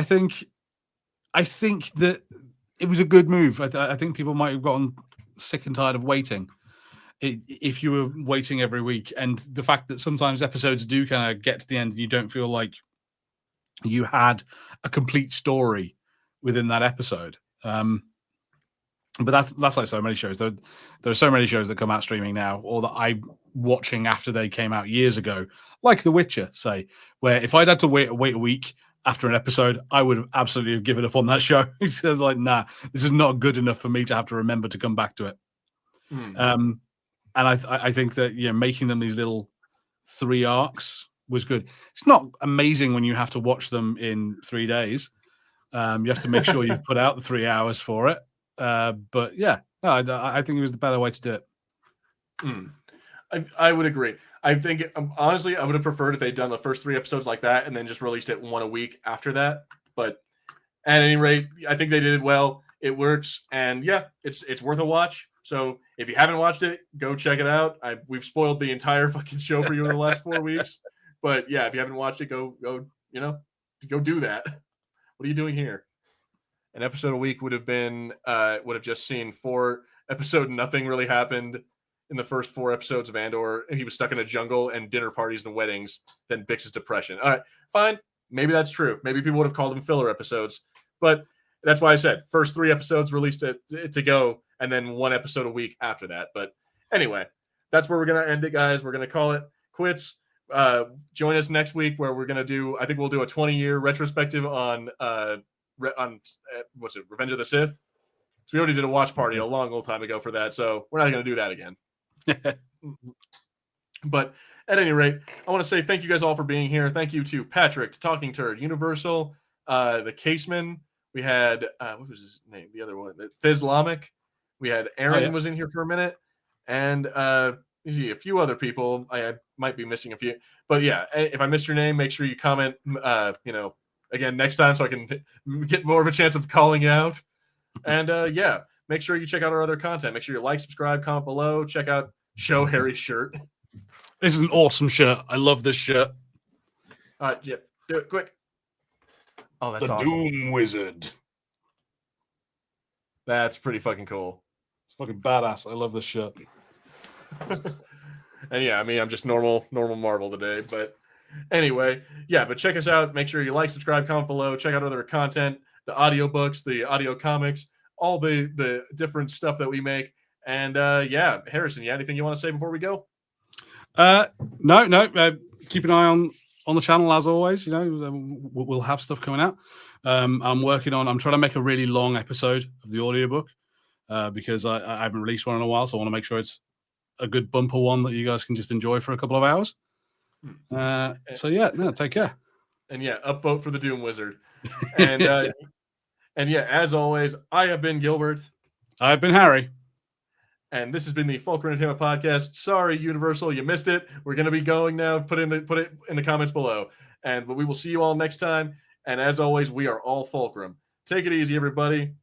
think that it was a good move. I think people might have gotten sick and tired of waiting. If you were waiting every week, and the fact that sometimes episodes do kind of get to the end and you don't feel like you had a complete story within that episode. But that's like so many shows. There are so many shows that come out streaming now, or that I'm watching after they came out years ago, like The Witcher, say, where if I'd had to wait a week after an episode, I would have absolutely given up on that show. It's like, nah, this is not good enough for me to have to remember to come back to it. And I think that making them these little 3 arcs was good. It's not amazing when you have to watch them in 3 days. You have to make sure you've put out the 3 hours for it. But yeah, no, I think it was the better way to do it. I would agree. I think honestly, I would have preferred if they'd done the first 3 episodes like that and then just released it 1 a week after that. But at any rate, I think they did it well. It works, and yeah, it's worth a watch. So if you haven't watched it, go check it out. We've spoiled the entire fucking show for you in the last 4 weeks. But yeah, if you haven't watched it, go do that. What are you doing here? An episode a week would have just seen 4 episode. Nothing really happened in the first 4 episodes of Andor. He was stuck in a jungle and dinner parties and weddings. Then Bix's depression. All right, fine. Maybe that's true. Maybe people would have called them filler episodes. But that's why I said first 3 episodes released to go, and then 1 episode a week after that. But anyway, that's where we're gonna end it, guys. We're gonna call it quits. Join us next week where we're gonna do. I think we'll do a 20-year retrospective on what's it? Revenge of the Sith. So we already did a watch party a long old time ago for that, so we're not going to do that again. But at any rate, I want to say thank you guys all for being here. Thank you to Patrick, to Talking Turd, Universal, the Caseman. We had what was his name? The other one, Thislamic. We had Aaron was in here for a minute, and a few other people. I might be missing a few, but yeah, if I missed your name, make sure you comment. Again next time, so I can get more of a chance of calling you out. And yeah, make sure you check out our other content. Make sure you like, subscribe, comment below. Check out Show Harry's shirt. This is an awesome shirt. I love this shirt. All right, yeah, do it quick. Oh, that's the awesome. Doom Wizard. That's pretty fucking cool. It's fucking badass. I love this shirt. And yeah, I mean, I'm just normal Marvel today, but anyway, yeah, but check us out. Make sure you like, subscribe, comment below. Check out other content, the audiobooks, the audio comics, all the different stuff that we make. And yeah, Harrison, anything you want to say before we go? No. Keep an eye on the channel as always. We'll have stuff coming out. I'm trying to make a really long episode of the audiobook because I haven't released one in a while, so I want to make sure it's a good bumper one that you guys can just enjoy for a couple of hours. So yeah, take care. And yeah, upvote for the Doom Wizard. And and yeah, as always, I have been Gilbert. I've been Harry. And this has been the Fulcrum Entertainment Podcast. Sorry, Universal, you missed it. We're going to be going now. Put it in the comments below. But we will see you all next time. And as always, we are all Fulcrum. Take it easy, everybody.